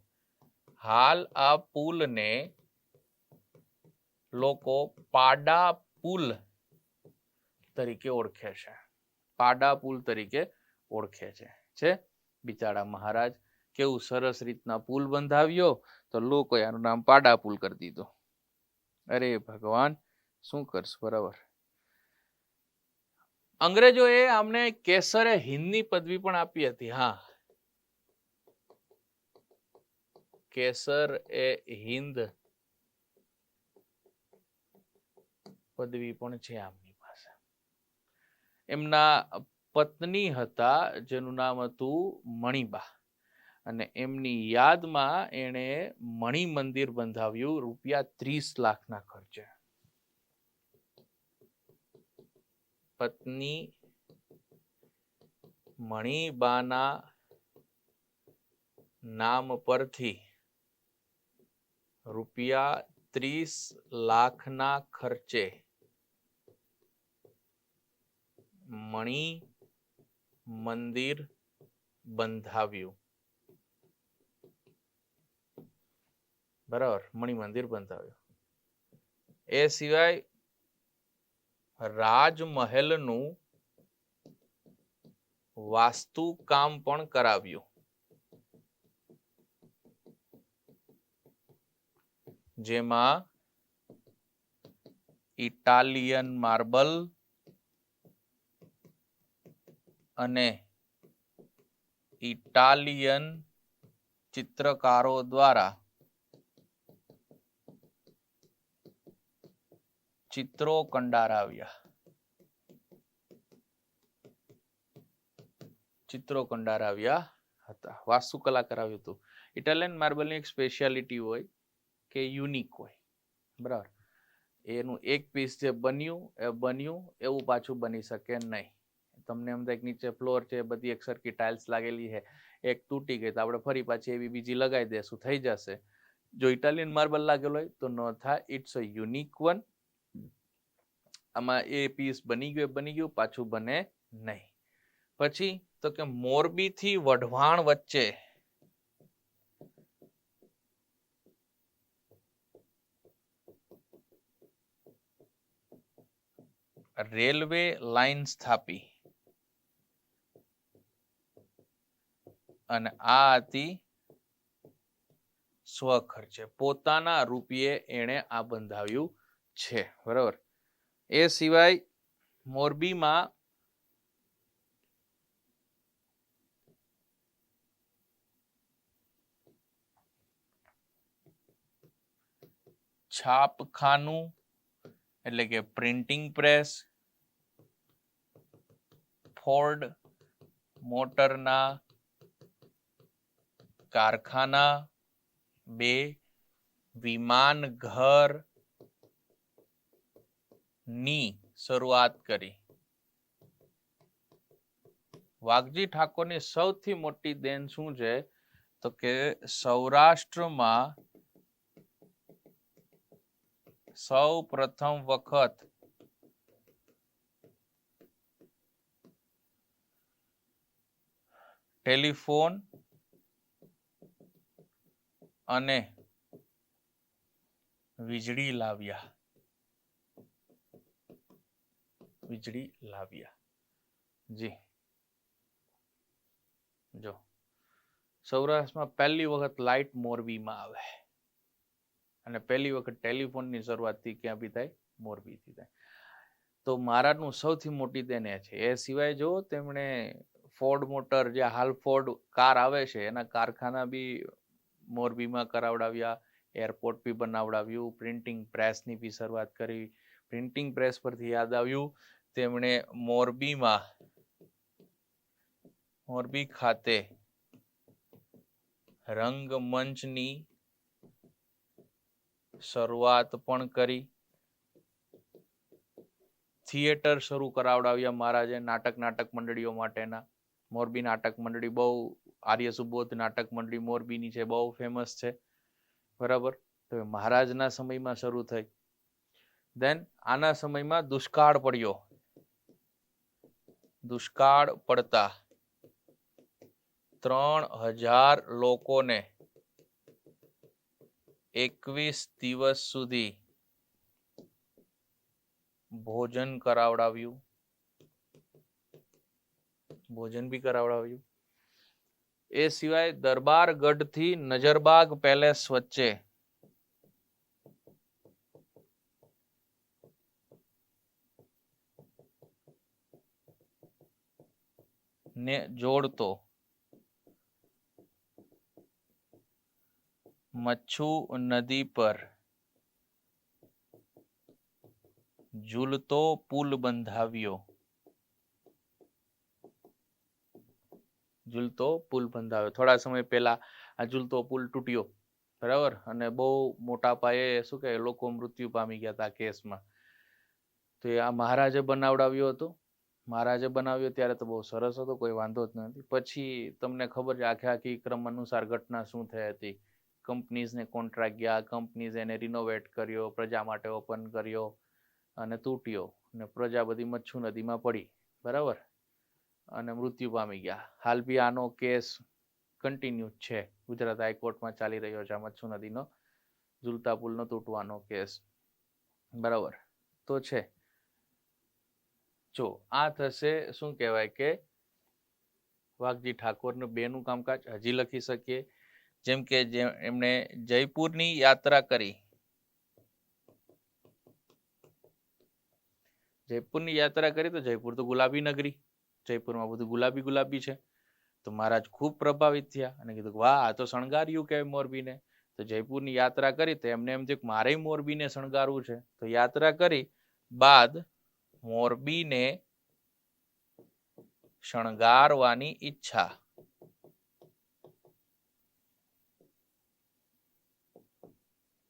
S1: હાલ આ પુલને લોકો પાડા પુલ તરીકે ઓળખે છે. પાડા પુલ તરીકે ઓળખે છે. બિચારા મહારાજ કેવું સરસ રીતના પુલ બંધાવ્યો, તો લોકો એનું નામ પાડા પુલ કરી દીધો. અરે ભગવાન, શું કરશ, બરાબર. અંગ્રેજોએ આમને કેસરે હિંદની પદવી પણ આપી હતી. હા, કેસર એ હિન્દ પદવી પણ છે આમની પાસે. એમના પત્ની હતા જેનું નામ હતું મણિબા, અને એમની યાદમાં એણે મણિ મંદિર બંધાવ્યું ₹30 લાખના ખર્ચે. પત્ની મણિબાના નામ પરથી ₹30 લાખના ખર્ચે મણિ મંદિર બંધાવ્યું. બરાબર, મણિ મંદિર બંધાવ્યું. એ સિવાય રાજમહેલનું વાસ્તુ કામ પણ કરાવ્યું, જેમાં ઇટાલિયન માર્બલ અને ઇટાલિયન ચિત્રકારો દ્વારા ચિત્રો કંડારાવ્યા. હતા. વાસ્તુકલા કરાવ્યું હતું. ઇટાલિયન માર્બલની એક સ્પેશિયાલિટી હોય કે યુનિક હોય, બરાબર. એનું એક પીસ જે બન્યું એવું પાછું બની શકે નહીં. તમને એમ થાય નીચે ફ્લોર છે, બધી એક સરખી ટાઇલ્સ લાગેલી છે, એક તૂટી ગઈ તો આપણે ફરી પાછી એવી બીજી લગાવી દેશું, થઈ જશે. જો ઇટાલિયન માર્બલ લાગેલો હોય તો ન થાય. It's a unique one. આમાં એ પીસ બની ગયું, પાછું બને નહીં. પછી તો કે મોરબી થી વઢવાણ વચ્ચે રેલવે લાઈન સ્થાપી, અને આ હતી સ્વખર્ચે, પોતાના રૂપિયે એણે આ બંધાવ્યું છે. બરાબર. એ સિવાય મોરબીમાં છાપખાનું એટલે કે પ્રિન્ટિંગ પ્રેસ, ફોર્ડ મોટરના કારખાના, 2 વિમાન ઘર ની શરૂઆત કરી. વાઘજી ઠાકોરની સૌથી મોટી દેન શું છે? તો કે સૌરાષ્ટ્રમાં સૌ પ્રથમ વખત ટેલિફોન અને વીજળી લાવ્યા. જી જો સૌરાષ્ટ્રમાં પહેલી વખત લાઇટ મોરબીમાં આવે, અને પહેલી વખત ટેલિફોનની શરૂઆતથી ક્યાંથી થાય? મોરબીથી થાય. તો મહારાજનું સૌથી મોટી દેન એ છે. એ સિવાય જો તેમણે ફોર્ડ મોટર, જે હાલ ફોર્ડ કાર આવે છે, એના કારખાના બી મોરબીમાં કરાવડાવ્યા, એરપોર્ટ બી બનાવડાવ્યું, પ્રિન્ટિંગ પ્રેસની બી શરૂઆત કરી. પ્રિન્ટિંગ પ્રેસ પરથી યાદ આવ્યું, તેમણે મોરબી ખાતે રંગમંચની શરૂઆત પણ કરી. થિયેટર શરૂ કરાવડાવ્યા મહારાજે, નાટક મંડળીઓ માટેના. મોરબી નાટક મંડળી બહુ, આર્ય સુબોધ નાટક મંડળી મોરબીની છે, બહુ ફેમસ છે. બરાબર. તો મહારાજના સમયમાં શરૂ થઈ. દેન આના સમયમાં દુષ્કાળ પડ્યો. દુષ્કાળ પડતા 3000 લોકોને 21 દિવસ સુધી ભોજન બી કરાવડાવ્યું. એ સિવાય દરબારગઢ થી નજરબાગ પેલેસ વચ્ચે ને જોડતો મચ્છુ નદી પર ઝૂલતો પુલ બંધાવ્યો. ઝૂલતો પુલ બંધાવ્યો. થોડા સમય પહેલા આ ઝૂલતો પુલ તૂટ્યો, બરાબર, અને બહુ મોટા પાયે શું કે લોકો મૃત્યુ પામી ગયા હતા કેસમાં. તો એ આ મહારાજે બનાવડાવ્યો હતો. મહારાજે બનાવ્યો ત્યારે તો બહુ સરસ હતો, કોઈ વાંધો જ નથી. પછી તમને ખબર છે આખે આખી ક્રમ અનુસાર ઘટના શું થઈ હતી. કંપનીઝને કોન્ટ્રાક્ટ ગયા, કંપનીઝ એને રિનોવેટ કર્યો, પ્રજા માટે ઓપન કર્યો અને તૂટ્યો, અને પ્રજા બધી મચ્છુ નદીમાં પડી, બરાબર, અને મૃત્યુ પામી ગયા. હાલ બી આનો કેસ કન્ટિન્યુ છે, ગુજરાત હાઈકોર્ટમાં ચાલી રહ્યો છે આ મચ્છુ નદીનો ઝૂલતા પુલનો તૂટવાનો કેસ, બરાબર. તો છે જો આ થશે શું કહેવાય કે વાઘજી ઠાકોરને બેનું કામકાજ હજી લખી શકીએ. જેમ કે એમણે જયપુરની યાત્રા કરી. જયપુરની યાત્રા કરી તો જયપુર તો ગુલાબી નગરી, જયપુરમાં બધું ગુલાબી ગુલાબી છે. તો મહારાજ ખૂબ પ્રભાવિત થયા અને કીધું વાહ, આ તો શણગાર્યું કે મોરબીને. તો જયપુરની યાત્રા કરી તો એમને એમ થયું મારે મોરબીને શણગારવું છે. તો યાત્રા કરી બાદ મોરબીને શણગારવાની ઈચ્છા.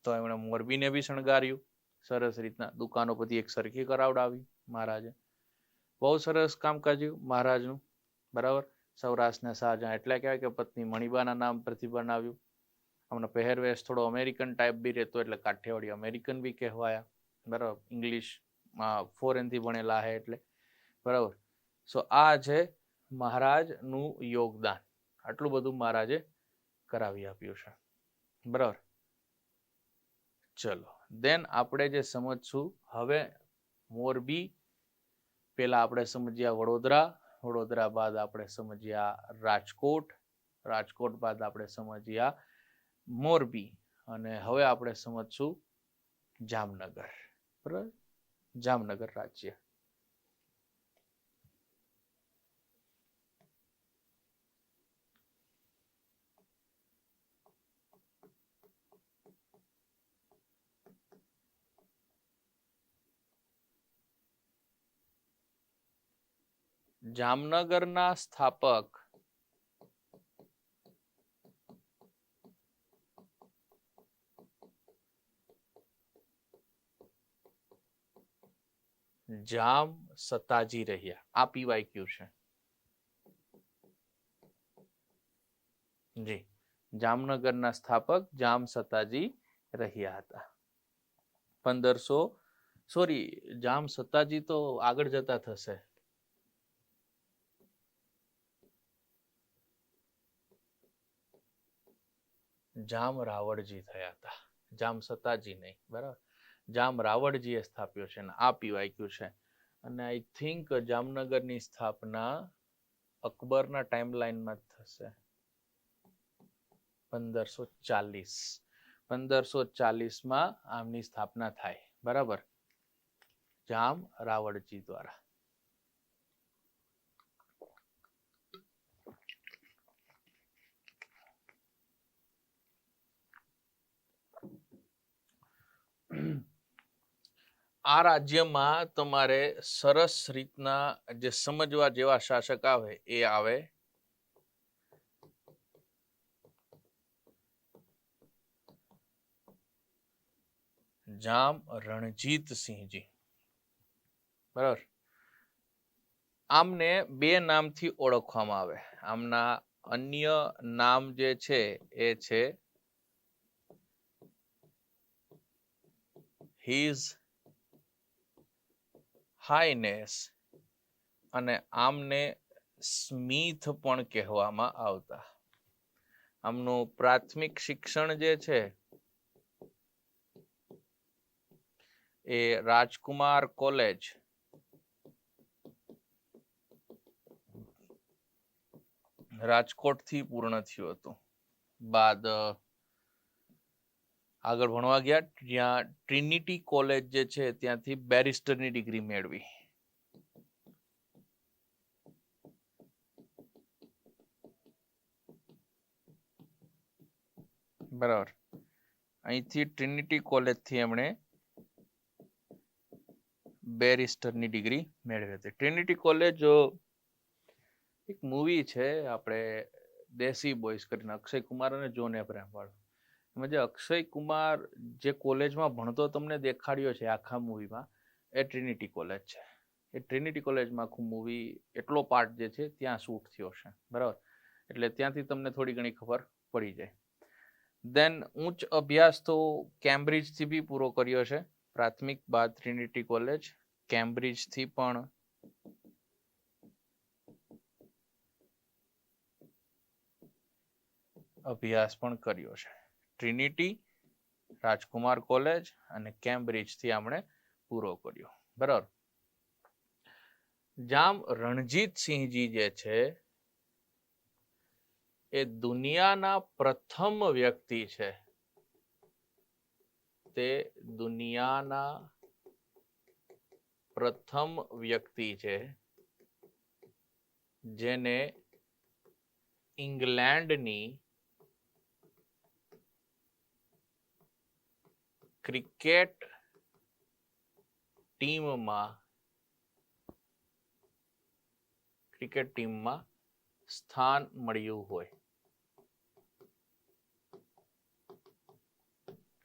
S1: તો એમણે મોરબીને બી શણગાર્યું સરસ રીતના, દુકાનો બધી એક સરખી કરાવડાવી મહારાજે. બહુ સરસ કામકાજ મહારાજનું, બરાબર. સૌરાષ્ટ્રના શાહજહાં એટલે કહેવાય કે પત્ની મણિબાના નામ પરથી બનાવ્યું. અમને પહેરવેશ થોડો અમેરિકન ટાઈપ બી રહેતો એટલે કાઠિયાવાડી અમેરિકન બી કહેવાયા, બરાબર. ઇંગ્લિશમાં ફોરેનથી ભણેલા હે એટલે, બરાબર. સો આ છે મહારાજનું યોગદાન. આટલું બધું મહારાજે કરાવી આપ્યું છે, બરાબર. ચલો દેન આપણે જે સમજશું હવે મોરબી, પેલા આપણે સમજ્યા વડોદરા, વડોદરા બાદ આપણે સમજ્યા રાજકોટ, રાજકોટ બાદ આપણે સમજ્યા મોરબી, અને હવે આપણે સમજશું જામનગર, બરાબર. જામનગર રાજ્ય. જામનગરના સ્થાપક જામ સતાજી રહ્યા. આ પીવાયક્યુ છે જી. જામનગરના સ્થાપક જામ સતાજી રહ્યા હતા. 1500 સોરી જામ સતાજી તો આગળ જતા થશે. જામ રાવળજી થયા હતા, જામ સતાજી નહીં, બરાબર. જામ રાવળજીએ સ્થાપ્યો છે અને આ પીવાયક્યુ છે. અને આઈ થિંક જામનગરની સ્થાપના અકબરના ટાઈમલાઈનમાં થશે 1540. 1540માં આમની સ્થાપના થાય, બરાબર, જામ રાવળજી દ્વારા. આ રાજ્યમાં તમારે સરસ રીતના જે સમજવા જેવા શાસક આવે એ આવે જામ રણજીતસિંહજી, બરાબર. આમને બે નામથી ઓળખવામાં આવે. આમના અન્ય નામ જે છે એ છે હિઝ હાઈનેસ, અને આમને સ્મિથ પણ કહેવામાં આવતા. આમનું પ્રાથમિક શિક્ષણ જે છે એ રાજકુમાર કોલેજ, રાજકોટથી પૂર્ણ થયું હતું. બાદ આગળ ભણવા ગયા, જ્યાં ટ્રિનિટી કોલેજ જે છે ત્યાંથી બેરિસ્ટરની ડિગ્રી મેળવી. બરાબર. અહીંથી ટ્રિનિટી કોલેજથી એમણે બેરિસ્ટરની ડિગ્રી મેળવી હતી. ટ્રિનિટી કોલેજ એક મૂવી છે આપણે દેશી બોયઝ કરીને, અક્ષય કુમાર અને જોન એબ્રાહમ વાળું. એમાં જે અક્ષય કુમાર જે કોલેજમાં ભણતો તમને દેખાડ્યો છે આખા મૂવીમાં, એ ટ્રિનિટી કોલેજ છે. એ ટ્રિનિટી કોલેજમાં આખું મૂવી એટલો પાર્ટ જે છે ત્યાં શૂટ થયો છે, બરાબર. એટલે ત્યાંથી તમને થોડી ઘણી ખબર પડી જાય. દેન ઉચ્ચ અભ્યાસ તો કેમ્બ્રિજથી બી પૂરો કર્યો છે. પ્રાથમિક બાદ ટ્રિનિટી કોલેજ, કેમ્બ્રિજથી પણ અભ્યાસ પણ કર્યો છે. ટ્રિનિટી, રાજકુમાર કોલેજ અને કેમ્બ્રિજથી આપણે પૂરો કર્યો, બરાબર. જામ રણજીતસિંહજી જે છે એ દુનિયાના પ્રથમ વ્યક્તિ છે. તે દુનિયાના પ્રથમ વ્યક્તિ છે જેને ઇંગ્લેન્ડની ક્રિકેટ ટીમમાં સ્થાન મળ્યું હોય.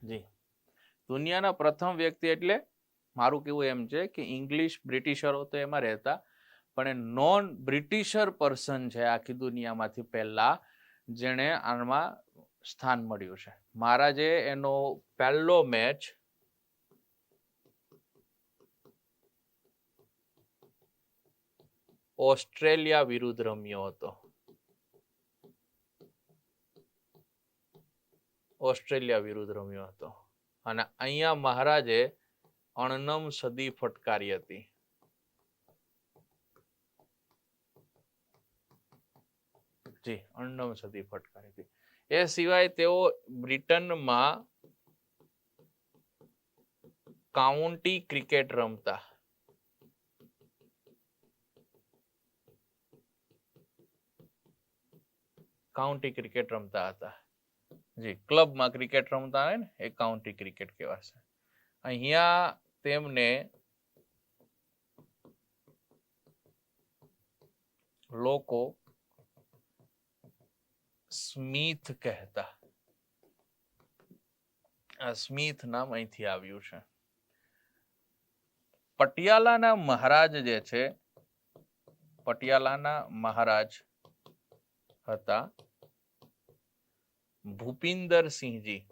S1: જી, દુનિયાના પ્રથમ વ્યક્તિ એટલે મારું કેવું એમ છે કે ઇંગ્લિશ બ્રિટિશરો તો એમાં રહેતા, પણ નોન બ્રિટિશર પર્સન છે આખી દુનિયામાંથી પહેલા જેણે આમાં સ્થાન મળ્યું છે. મહારાજે એનો પહેલો મેચ ઓસ્ટ્રેલિયા વિરુદ્ધ રમ્યો હતો. ઓસ્ટ્રેલિયા વિરુદ્ધ રમ્યો હતો અને અહીંયા મહારાજે અણનમ સદી ફટકારી હતી. જી, અણનમ સદી ફટકારી હતી. એ સિવાય તેઓ બ્રિટનમાં કાઉન્ટી ક્રિકેટ રમતા. કાઉન્ટી ક્રિકેટ રમતા હતા. જી, ક્લબમાં ક્રિકેટ રમતા હોય ને એ કાઉન્ટી ક્રિકેટ કહેવાશે. અહીંયા તેમને લોકો સ્મિથ કહેતા. આ સ્મિથ નામ અહીંથી આવ્યું છે. પટિયાલાના મહારાજ જે છે, પટિયાલાના મહારાજ હતા ભૂપિન્દરસિંહજી.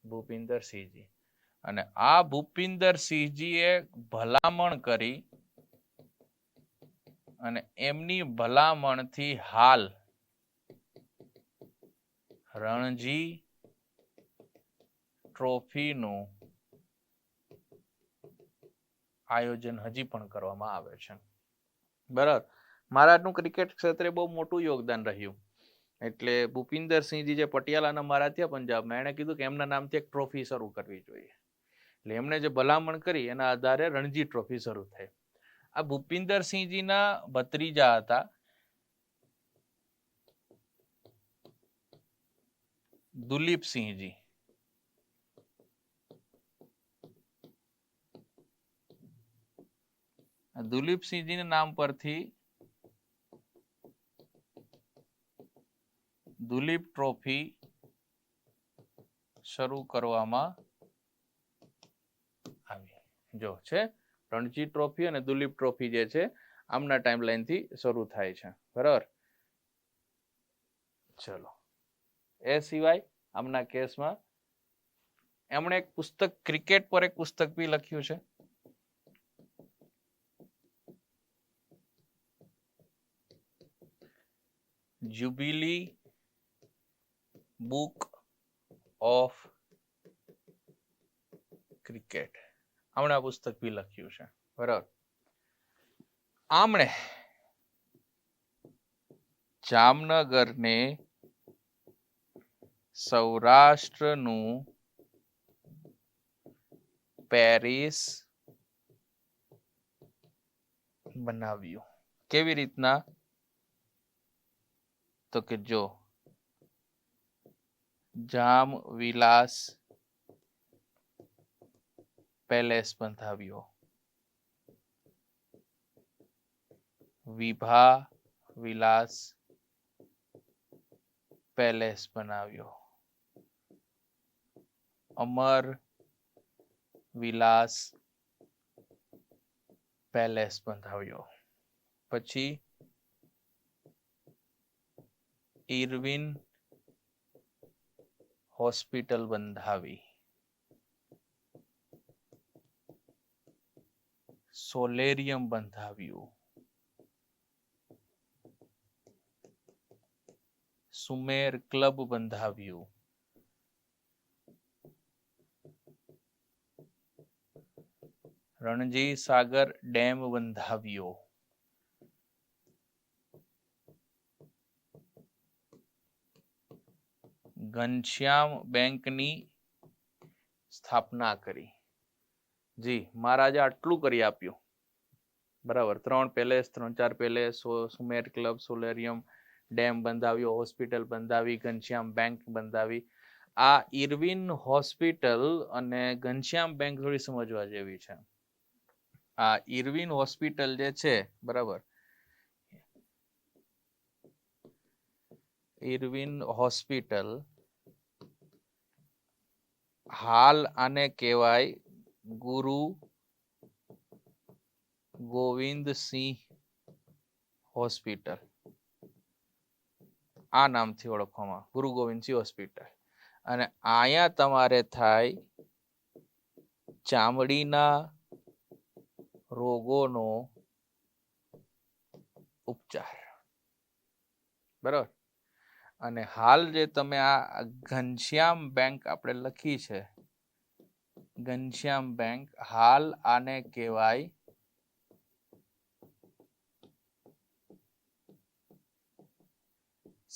S1: ભૂપિન્દરસિંહજી અને આ ભૂપિન્દરસિંહજીએ ભલામણ કરી અને એમની ભલામણથી હાલ રણજી ટ્રોફીનું આયોજન હજી પણ કરવામાં આવે છે, બરાબર. મહારાજનું ક્રિકેટ ક્ષેત્રે બહુ મોટું યોગદાન રહ્યું. એટલે ભૂપિન્દરસિંહજી જે પટિયાલાના મહારાજ થયા પંજાબમાં, એણે કીધું કે એમના નામથી એક ટ્રોફી શરૂ કરવી જોઈએ. એટલે એમણે જે ભલામણ કરી એના આધારે રણજી ટ્રોફી શરૂ થઈ. આ ભૂપિન્દરસિંહજીના ભત્રીજા હતા દુલીપસિંહજી. દુલીપસિંહજીના નામ પરથી દુલીપ ટ્રોફી શરૂ કરવામાં આવી. જો છે રણજી ટ્રોફી અને દુલીપ ટ્રોફી જે છે આમના ટાઈમલાઈનથી શરૂ થાય છે, બરાબર. ચલો, એ સિવાય આમના કેસમાં એમણે એક પુસ્તક ક્રિકેટ પર એક પુસ્તક બી લખ્યું છે. જ્યુબિલી બુક ઓફ ક્રિકેટ, આમણે પુસ્તક બી લખ્યું છે, બરાબર. આમણે જામનગરને સૌરાષ્ટ્રનું પેરિસ બનાવ્યું. કેવી રીતના? તો કે જો જામ વિલાસ પેલેસ બંધાવ્યો, વિભા વિલાસ પેલેસ બનાવ્યો, અમર વિલાસ પેલેસ બંધાવ્યો, પછી ઇરવિન હોસ્પિટલ બંધાવી, સોલેરિયમ બંધાવ્યું, સુમેર ક્લબ બંધાવ્યું, રણજી સાગર ડેમ બંધાવ્યો, ઘનશ્યામ બેંકની સ્થાપના કરી. જી મહારાજે આટલું કરી આપ્યું, બરાબર. 3 palace, 3-4 palace, Sumer club, solarium dam બંધાવ્યો, હોસ્પિટલ બંધાવી, ઘનશ્યામ બેંક બંધાવી. આ ઇરવિન હોસ્પિટલ અને ઘનશ્યામ બેંક થોડી સમજવા જેવી છે. આ ઇરવિન હોસ્પિટલ જે છે, બરાબર, ઇરવિન હોસ્પિટલ હાલ આને કહેવાય ગુરુ ગોવિંદસિંહ હોસ્પિટલ. આ નામથી ઓળખવામાં, ગુરુ ગોવિંદસિંહ હોસ્પિટલ. અને અહીંયા તમારે થાય ચામડીના રોગોનો ઉપચાર, બરાબર. અને હાલ જે તમે આ ઘનશ્યામ બેંક આપણે લખી છે, ઘનશ્યામ બેંક, હાલ આને કહેવાય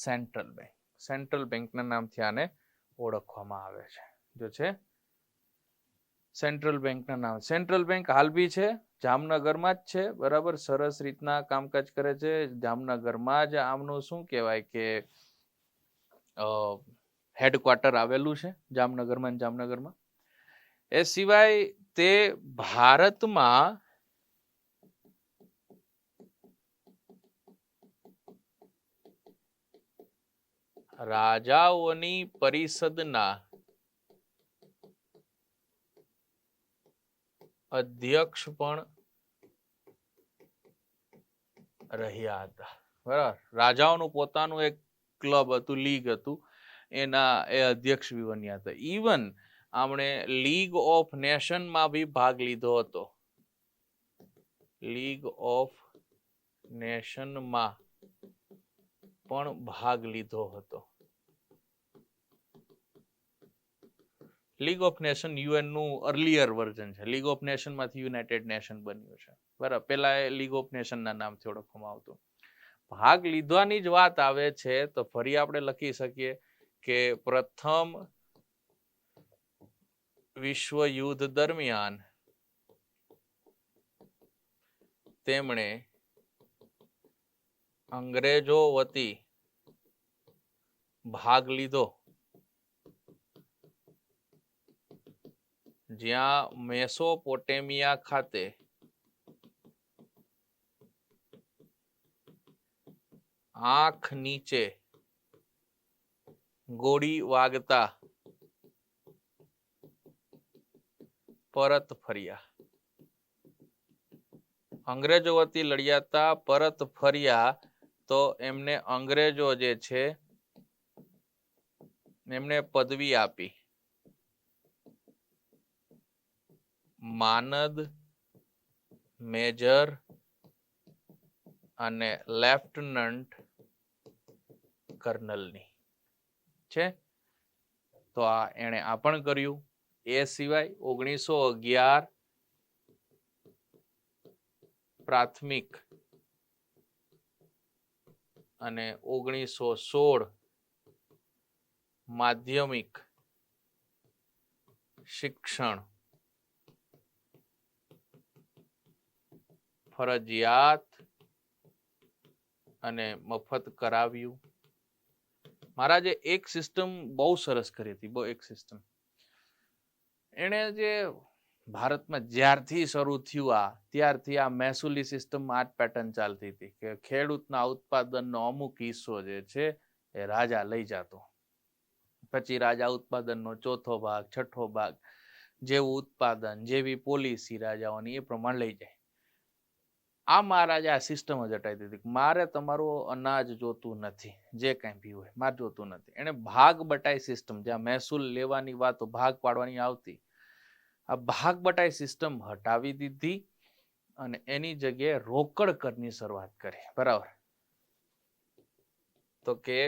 S1: સેન્ટ્રલ બેંક. સેન્ટ્રલ બેંકના નામથી આને ઓળખવામાં આવે છે. જો છે સેન્ટ્રલ બેંકના નામ. સેન્ટ્રલ બેંક હાલ બી છે, જામનગરમાં જ છે, બરાબર. સરસ રીતના કામકાજ કરે છે. જામનગરમાં જ આમનું શું કહેવાય કે હેડક્વાર્ટર આવેલું છે, જામનગરમાં. એ સિવાય તે ભારતમાં રાજાઓની પરિષદના અધ્યક્ષ પણ રહ્યા હતા, બરાબર. રાજાઓનું પોતાનું એક ક્લબ હતું, લીગ હતું, એના એ અધ્યક્ષ બી બન્યા હતા. ઇવન આમણે લીગ ઓફ નેશનમાં બી ભાગ લીધો હતો. લીગ ઓફ નેશનમાં પણ ભાગ લીધો હતો. લીગ ઓફ નેશન યુએન નું અર્લિયર વર્ઝન છે. લીગ ઓફ નેશન માંથી યુનાઇટેડ નેશન બન્યું છે, બરાબર. પેલા એ લીગ ઓફ નેશન ના નામથી ઓળખવામાં આવતું. ભાગ લીધવાની જ વાત આવે છે તો ફરી આપણે લખી શકીએ કે પ્રથમ વિશ્વ યુદ્ધ દરમિયાન તેમણે અંગ્રેજો વતી ભાગ લીધો, જ્યાં મેસોપોટેમિયા ખાતે આંખ નીચે ગોળી વાગતા પરત ફર્યા. અંગ્રેજો વતી લડ્યા હતા, પરત ફર્યા તો એમને અંગ્રેજો જે છે એમને પદવી આપી, માનદ, મેજર અને લેફ્ટનન્ટ કર્નલની છે. તો આ એણે આ પણ કર્યું. એ સિવાય 1911 પ્રાથમિક અને 1916 માધ્યમિક શિક્ષણ ફરજિયાત અને મફત કરાવ્યું. મહારાજે એક સિસ્ટમ બહુ સરસ કરી હતી, બહુ એક સિસ્ટમ. એણે જે ભારતમાં જ્યારથી શરૂ થયું ત્યારથી આ મહેસૂલી સિસ્ટમમાં આ જ પેટર્ન ચાલતી હતી કે ખેડૂતના ઉત્પાદનનો અમુક હિસ્સો જે છે એ રાજા લઈ જતો, પછી રાજા ઉત્પાદનનો ચોથો ભાગ, છઠ્ઠો ભાગ, જેવું ઉત્પાદન, જેવી પોલિસી રાજાઓની એ પ્રમાણે લઈ જાય. આ મહારાજા આ સિસ્ટમ જ હટાવી દીધી. મારે તમારું અનાજ જોતું નથી, જે કઈ બી હોય મારે જોતું નથી. એને ભાગ બટાઈ સિસ્ટમ, જ્યાં મહેસૂલ લેવાની વાતો ભાગ પાડવાની આવતી, આ ભાગ બટાઈ સિસ્ટમ હટાવી દીધી અને એની જગ્યાએ રોકડ કરની શરૂઆત કરી. બરાબર. તો કે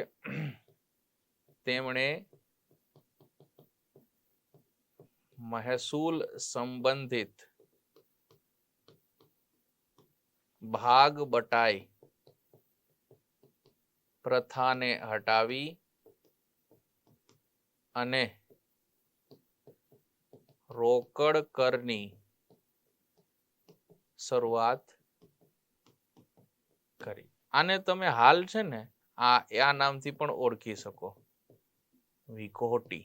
S1: તેમણે મહેસૂલ સંબંધિત ભાગ બટાઈ પ્રથાને હટાવી અને રોકડ કરની શરૂઆત કરી. આને તમે હાલ છે ને આ નામથી પણ ઓળખી શકો, વિખોટી.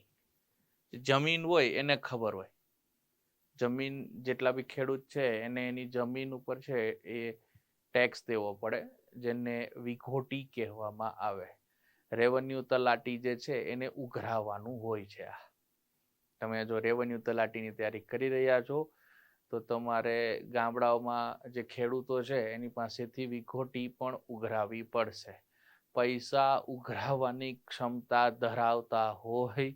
S1: જમીન હોય એને ખબર હોય, જમીન જેટલા બી ખેડૂત છે એને એની જમીન ઉપર છે એ ટેક્સ દેવો પડે, જેને વિખોટી કહેવામાં આવે. રેવન્યુ તલાટી જે છે એને ઉઘરાવવાનું હોય છે. તમે જો રેવન્યુ તલાટીની તૈયારી કરી રહ્યા છો તો તમારે ગામડાઓમાં જે ખેડૂતો છે એની પાસેથી વિખોટી પણ ઉઘરાવી પડશે. પૈસા ઉઘરાવવાની ક્ષમતા ધરાવતા હોય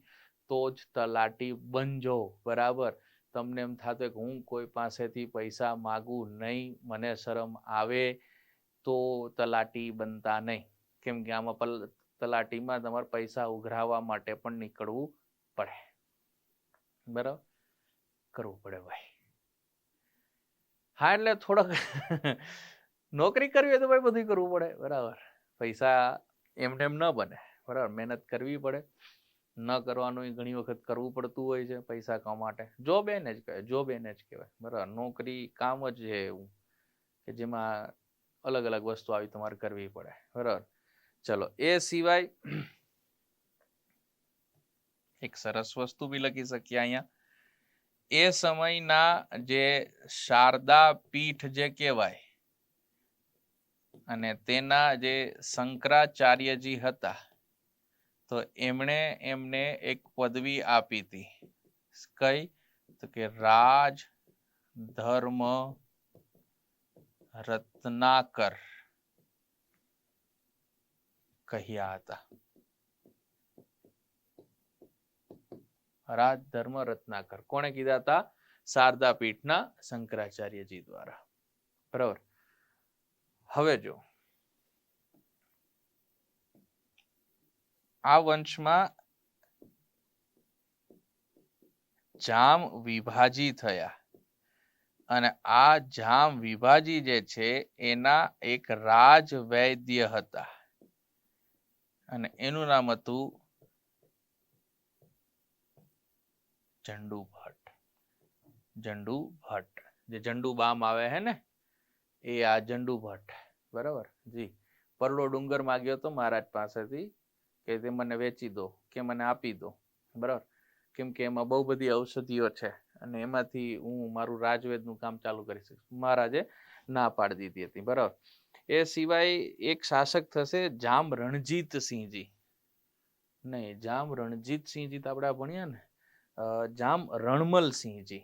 S1: તો જ તલાટી બનજો. બરાબર. તમને એમ થતું કે હું કોઈ પાસેથી પૈસા માગું નહીં, મને શરમ આવે, તો તલાટી બનતા નહીં. કેમ કે આમાં તલાટીમાં તમારે પૈસા ઉઘરાવવા માટે પણ નીકળવું પડે. બરાબર, કરવું પડે ભાઈ. હા, એટલે થોડોક નોકરી કરવી હોય તો ભાઈ બધું કરવું પડે. બરાબર. પૈસા એમને એમ ન બને. બરાબર, મહેનત કરવી પડે. ન કરવાનું ઘણી વખત કરવું પડતું હોય છે પૈસા કમાવા માટે. જોબ એને જ કહેવાય, જોબ એને જ કહેવાય. બરાબર. નોકરી કામ જ છે એવું કે જેમાં અલગ અલગ વસ્તુ આવી તમારે કરવી પડે. બરાબર. ચલો, એ સિવાય એક સરસ વસ્તુ બી લખી શકીએ અહીંયા. એ સમયના જે શારદા પીઠ જે કહેવાય અને તેના જે શંકરાચાર્યજી હતા, તો એમણે એમને એક પદવી આપી હતી. કઈ? તો કે રાજ ધર્મ રત્નાકર કહ્યા હતા. રાજ ધર્મ રત્નાકર કોણે કીધા હતા? શારદા પીઠના શંકરાચાર્યજી દ્વારા. બરાબર. હવે જો આ વંશમાં જામ વિભાજી થયા અને આ જામ વિભાજી જે છે એના એક રાજ વૈદ્ય હતા અને એનું નામ હતું ઝંડુ ભટ્ટ. ઝંડુ ભટ્ટ, જે ઝંડુ બામ આવે હે ને, એ આ ઝંડુ ભટ્ટ. બરાબર જી. પરલો ડુંગર માગ્યો તો મહારાજ પાસેથી કે તે મને વેચી દો, કે મને આપી દો. બરાબર. કેમ કે એમાં બહુ બધી ઔષધિઓ છે અને એમાંથી હું મારું રાજવેદનું કામ ચાલુ કરી શકું. મહારાજે ના પાડી દીધી હતી. બરાબર. એ સિવાય એક શાસક થશે જામ રણજીતસિંહજી. નહીં, જામ રણજીતસિંહજી તો આપણે ભણ્યા ને, જામ રણમલસિંહજી.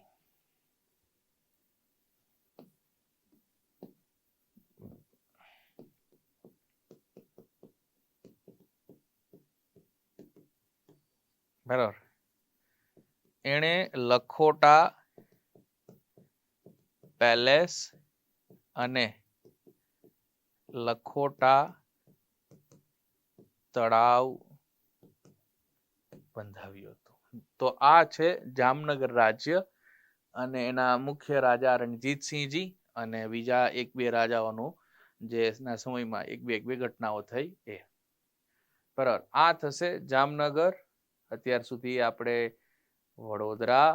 S1: બરાબર. એણે લખોટા પેલેસ અને લખોટા તળાવ બંધાવ્યું હતું. તો આ છે જામનગર રાજ્ય અને એના મુખ્ય રાજા રણજીતસિંહજી અને બીજા એક બે રાજાઓનું જે ના સમયમાં એક બે ઘટનાઓ થઈ એ. બરાબર. આ થશે જામનગર. અત્યાર સુધી આપણે વડોદરા,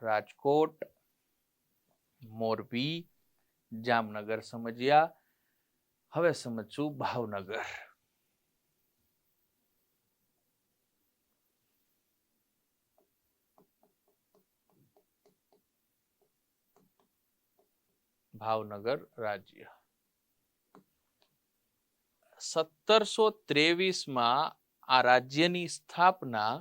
S1: રાજકોટ, મોરબી, જામનગર સમજ્યા. હવે સમજશું ભાવનગર. ભાવનગર રાજ્ય. 1723 આ રાજ્યની સ્થાપના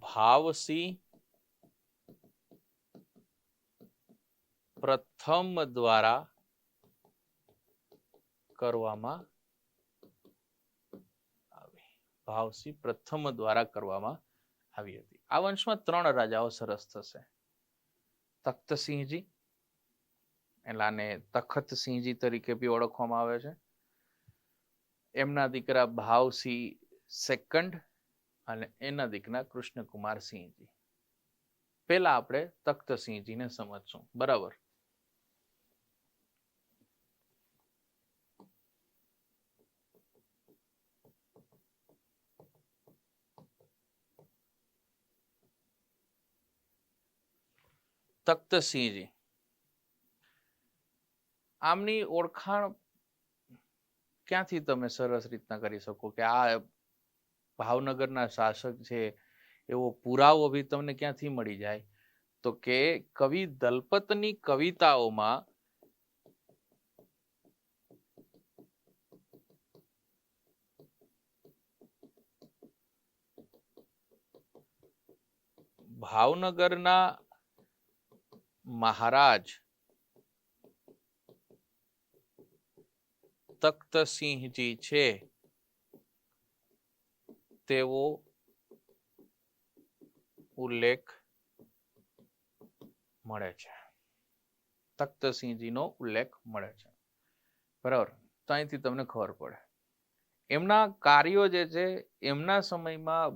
S1: ભાવસિંહ પ્રથમ દ્વારા કરવામાં આવી. ભાવસિંહ પ્રથમ દ્વારા કરવામાં આવી હતી. આ વંશમાં 3 રાજાઓ સરસ થશે. તખ્તસિંહજી, એટલે આને તખતસિંહજી તરીકે બી ઓળખવામાં આવે છે. એમના દીકરા ભાવસિંહ સેકન્ડ અને એના દીકરા કૃષ્ણકુમારસિંહજી. પેલા આપણે તખ્તસિંહજીને સમજશું. બરાબર. તખ્તસિંહજી, આમની ઓળખાણ ક્યાંથી તમે સરસ રીતના કરી શકો કે આ ભાવનગરના શાસક છે એવો પુરાવો બી તમને ક્યાંથી મળી જાય? તો કે કવિ દલપતની કવિતાઓમાં ભાવનગરના મહારાજ તખ્તસિંહજી છે તેવો ઉલ્લેખ મળે છે. તખ્તસિંહજીનો ઉલ્લેખ મળે છે. બરાબર. તો અહીંથી તમને ખબર પડે એમના કાર્યો જે છે એમના સમયમાં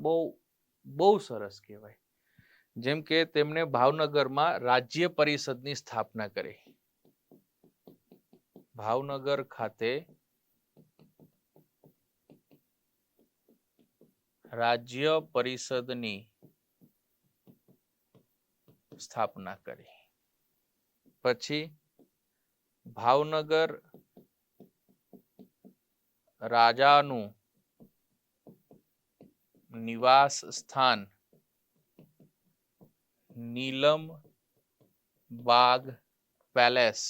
S1: બહુ સરસ કહેવાય. જેમ કે તેમણે ભાવનગરમાં રાજ્ય પરિષદની સ્થાપના કરી. ભાવનગર ખાતે રાજ્ય પરિષદની સ્થાપના કરી. પછી ભાવનગર રાજાનું નિવાસ સ્થાન નીલમ બાગ પેલેસ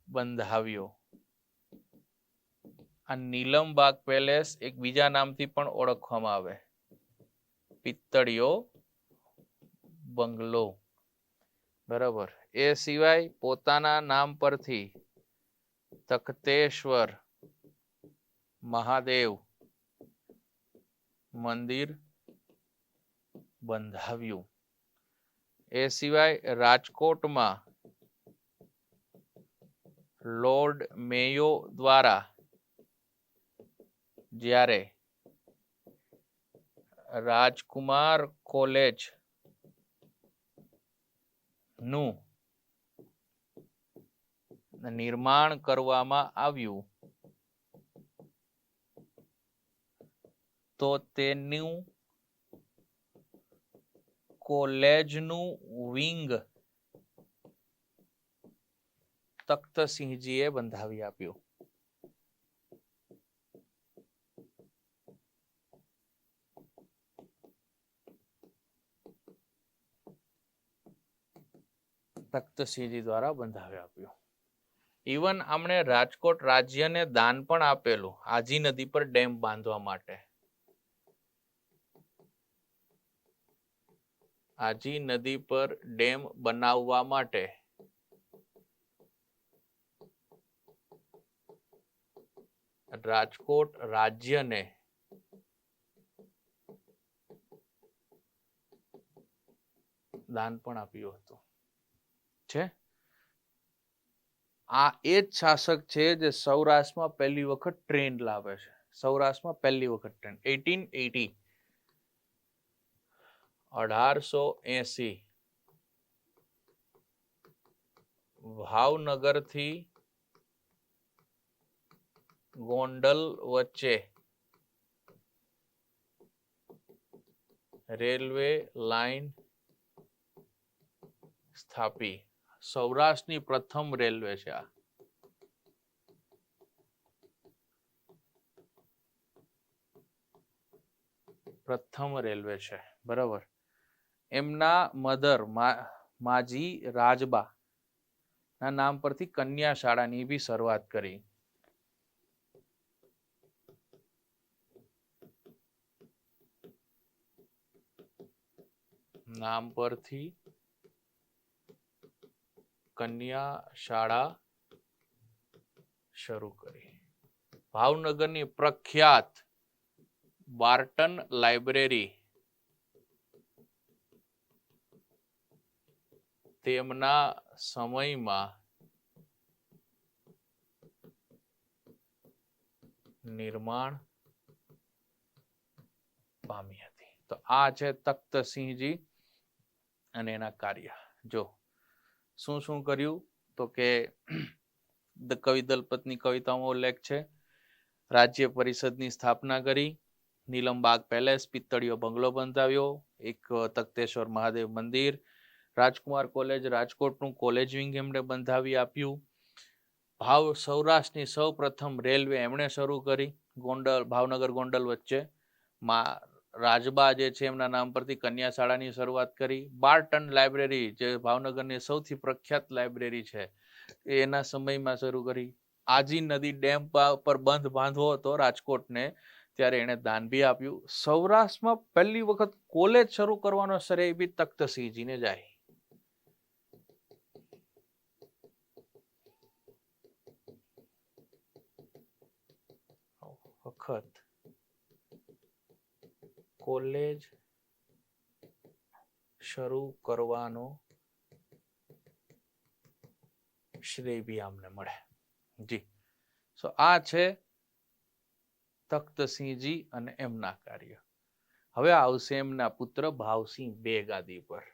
S1: બંધાવ્યો. આ નીલમબાગ પેલેસ એક બીજા નામથી પણ ઓળખવામાં આવે, પિત્તળિયો બંગલો. બરાબર. એ સિવાય પોતાના નામ પરથી તખતેશ્વર મહાદેવ મંદિર બંધાવ્યું. એ સિવાય રાજકોટમાં લોર્ડ મેયો દ્વારા જ્યારે રાજકુમાર કોલેજ નું નિર્માણ કરવામાં આવ્યું તો તેનું કોલેજનું વિંગ તખ્તસિંહજીએ બંધાવી આપ્યું. તખ્તસિંહજી દ્વારા બંધાવી આપ્યું. ઇવન આમણે રાજકોટ રાજ્યને દાન પણ આપેલું આજી નદી પર ડેમ બાંધવા માટે. આજી નદી પર ડેમ બનાવવા માટે રાજકોટ રાજ્યને દાન પણ આપ્યું હતું. છે આ એ જ શાસક છે જે સૌરાષ્ટ્રમાં પહેલી વખત ટ્રેન લાવે છે. સૌરાષ્ટ્રમાં પહેલી વખત ટ્રેન 1880 1880 ભાવનગર થી ગોંડલ વચ્ચે રેલવે લાઈન સ્થાપી. સૌરાષ્ટ્રની પ્રથમ રેલવે છે આ. પ્રથમ રેલવે છે, બરાબર. એમના મધર માજી રાજબા ના નામ પરથી કન્યા શાળાની બી શરૂઆત કરી. નામ પરથી કન્યા શાળા શરૂ કરી. ભાવનગરની પ્રખ્યાત બાર્ટન લાઇબ્રેરી તેમના સમયમાં નિર્માણ પામી હતી. તો આ છે તખ્તસિંહજી અને એના કાર્ય. જો શું શું કર્યું તો કે કવિ દલપતની કવિતાઓમાં ઉલ્લેખ છે. રાજ્ય પરિષદની સ્થાપના કરી, નીલમબાગ પેલેસ પિત્તળીયો બંગલો બંધાવ્યો, એક તખ્તેશ્વર મહાદેવ મંદિર, રાજકુમાર કોલેજ રાજકોટનું કોલેજ વિંગ એમણે બંધાવી આપ્યું. સૌરાષ્ટ્રની સૌ પ્રથમ રેલવે એમણે શરૂ કરી ગોંડલ ભાવનગર ગોંડલ વચ્ચે. રાજબા જે છે એમના નામ પરથી કન્યા શાળાની શરૂઆત કરી. બાર્ટન લાઇબ્રેરી જે ભાવનગરની સૌથી પ્રખ્યાત લાઇબ્રેરી છે એના સમયમાં શરૂ કરી. આજી નદી ડેમ પર બંધ બાંધવો હતો રાજકોટને, ત્યારે એને દાન બી આપ્યું. સૌરાષ્ટ્રમાં પહેલી વખત કોલેજ શરૂ કરવાનો શ્રેય બી તખ્તસિંહજીને જાય. વખત કોલેજ શરૂ કરવાનો શ્રેય બી આમને મળે. જી સો આ છે તખ્તસિંહજી અને એમના કાર્ય. હવે આવશે એમના પુત્ર ભાવસિંહ બે ગાદી પર.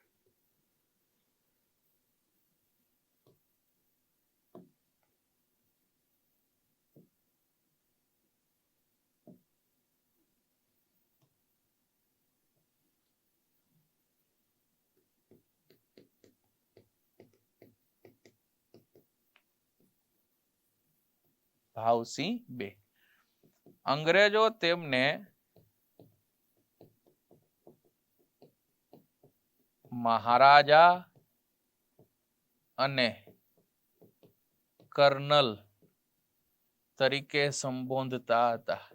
S1: ભાવસિંહ બે. અંગ્રેજો તેમને મહારાજા અને કર્નલ તરીકે સંબોધતા હતા.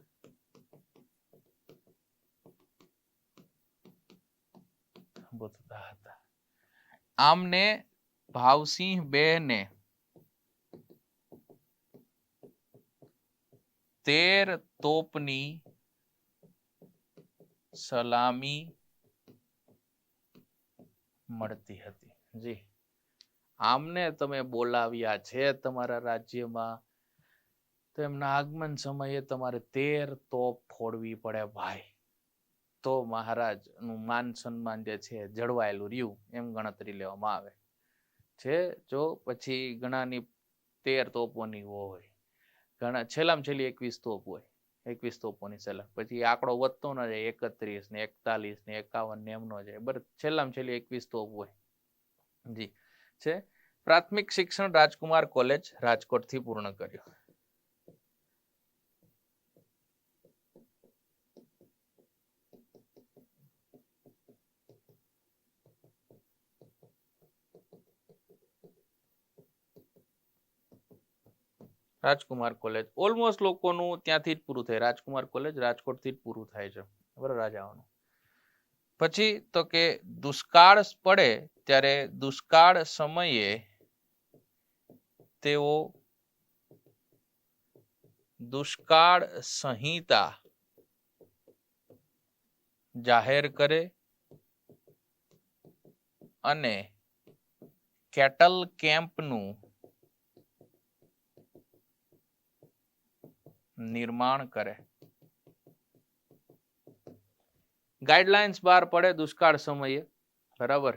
S1: આમને ભાવસિંહ બે ને 13 તોપની સલામી મળતી હતી. જી આમને તમે બોલાવ્યા છે તમારા રાજ્યમાં, તો એમના આગમન સમયે તમારે 13 તોપ ફોડવી પડે ભાઈ, તો મહારાજ નું માન સન્માન જે છે જળવાયેલું રહ્યું એમ ગણતરી લેવામાં આવે છે. જો પછી ઘણાની 13 તોપોની હોય, ઘણા છેલ્લામાં છેલ્લી 21 તોપ હોય, 21 તોપોની સલાહ, પછી આંકડો વધતો ન જાય 31 ને 41 ને 51 ને એમ નો જાય, બરાબર. છેલ્લામાં છેલ્લી 21 તોપ હોય. જી છે. પ્રાથમિક શિક્ષણ રાજકુમાર કોલેજ રાજકોટ થી પૂર્ણ કર્યું. રાજકુમાર કોલેજ ઓલમોસ્ટ લોકોનું ત્યાંથી જ પૂરું થાય. રાજકુમાર કોલેજ રાજકોટથી જ પૂરું થાય છે, બરાબર, રાજાઓનું. પછી તો કે દુષ્કાળ પડે ત્યારે દુષ્કાળ સમયે તેઓ દુષ્કાળ સંહિતા જાહેર કરે અને કેટલ કેમ્પનું નિર્માણ કરે. ગાઈડલાઇન્સ બહાર પડે દુષ્કાળ સમયે, બરાબર,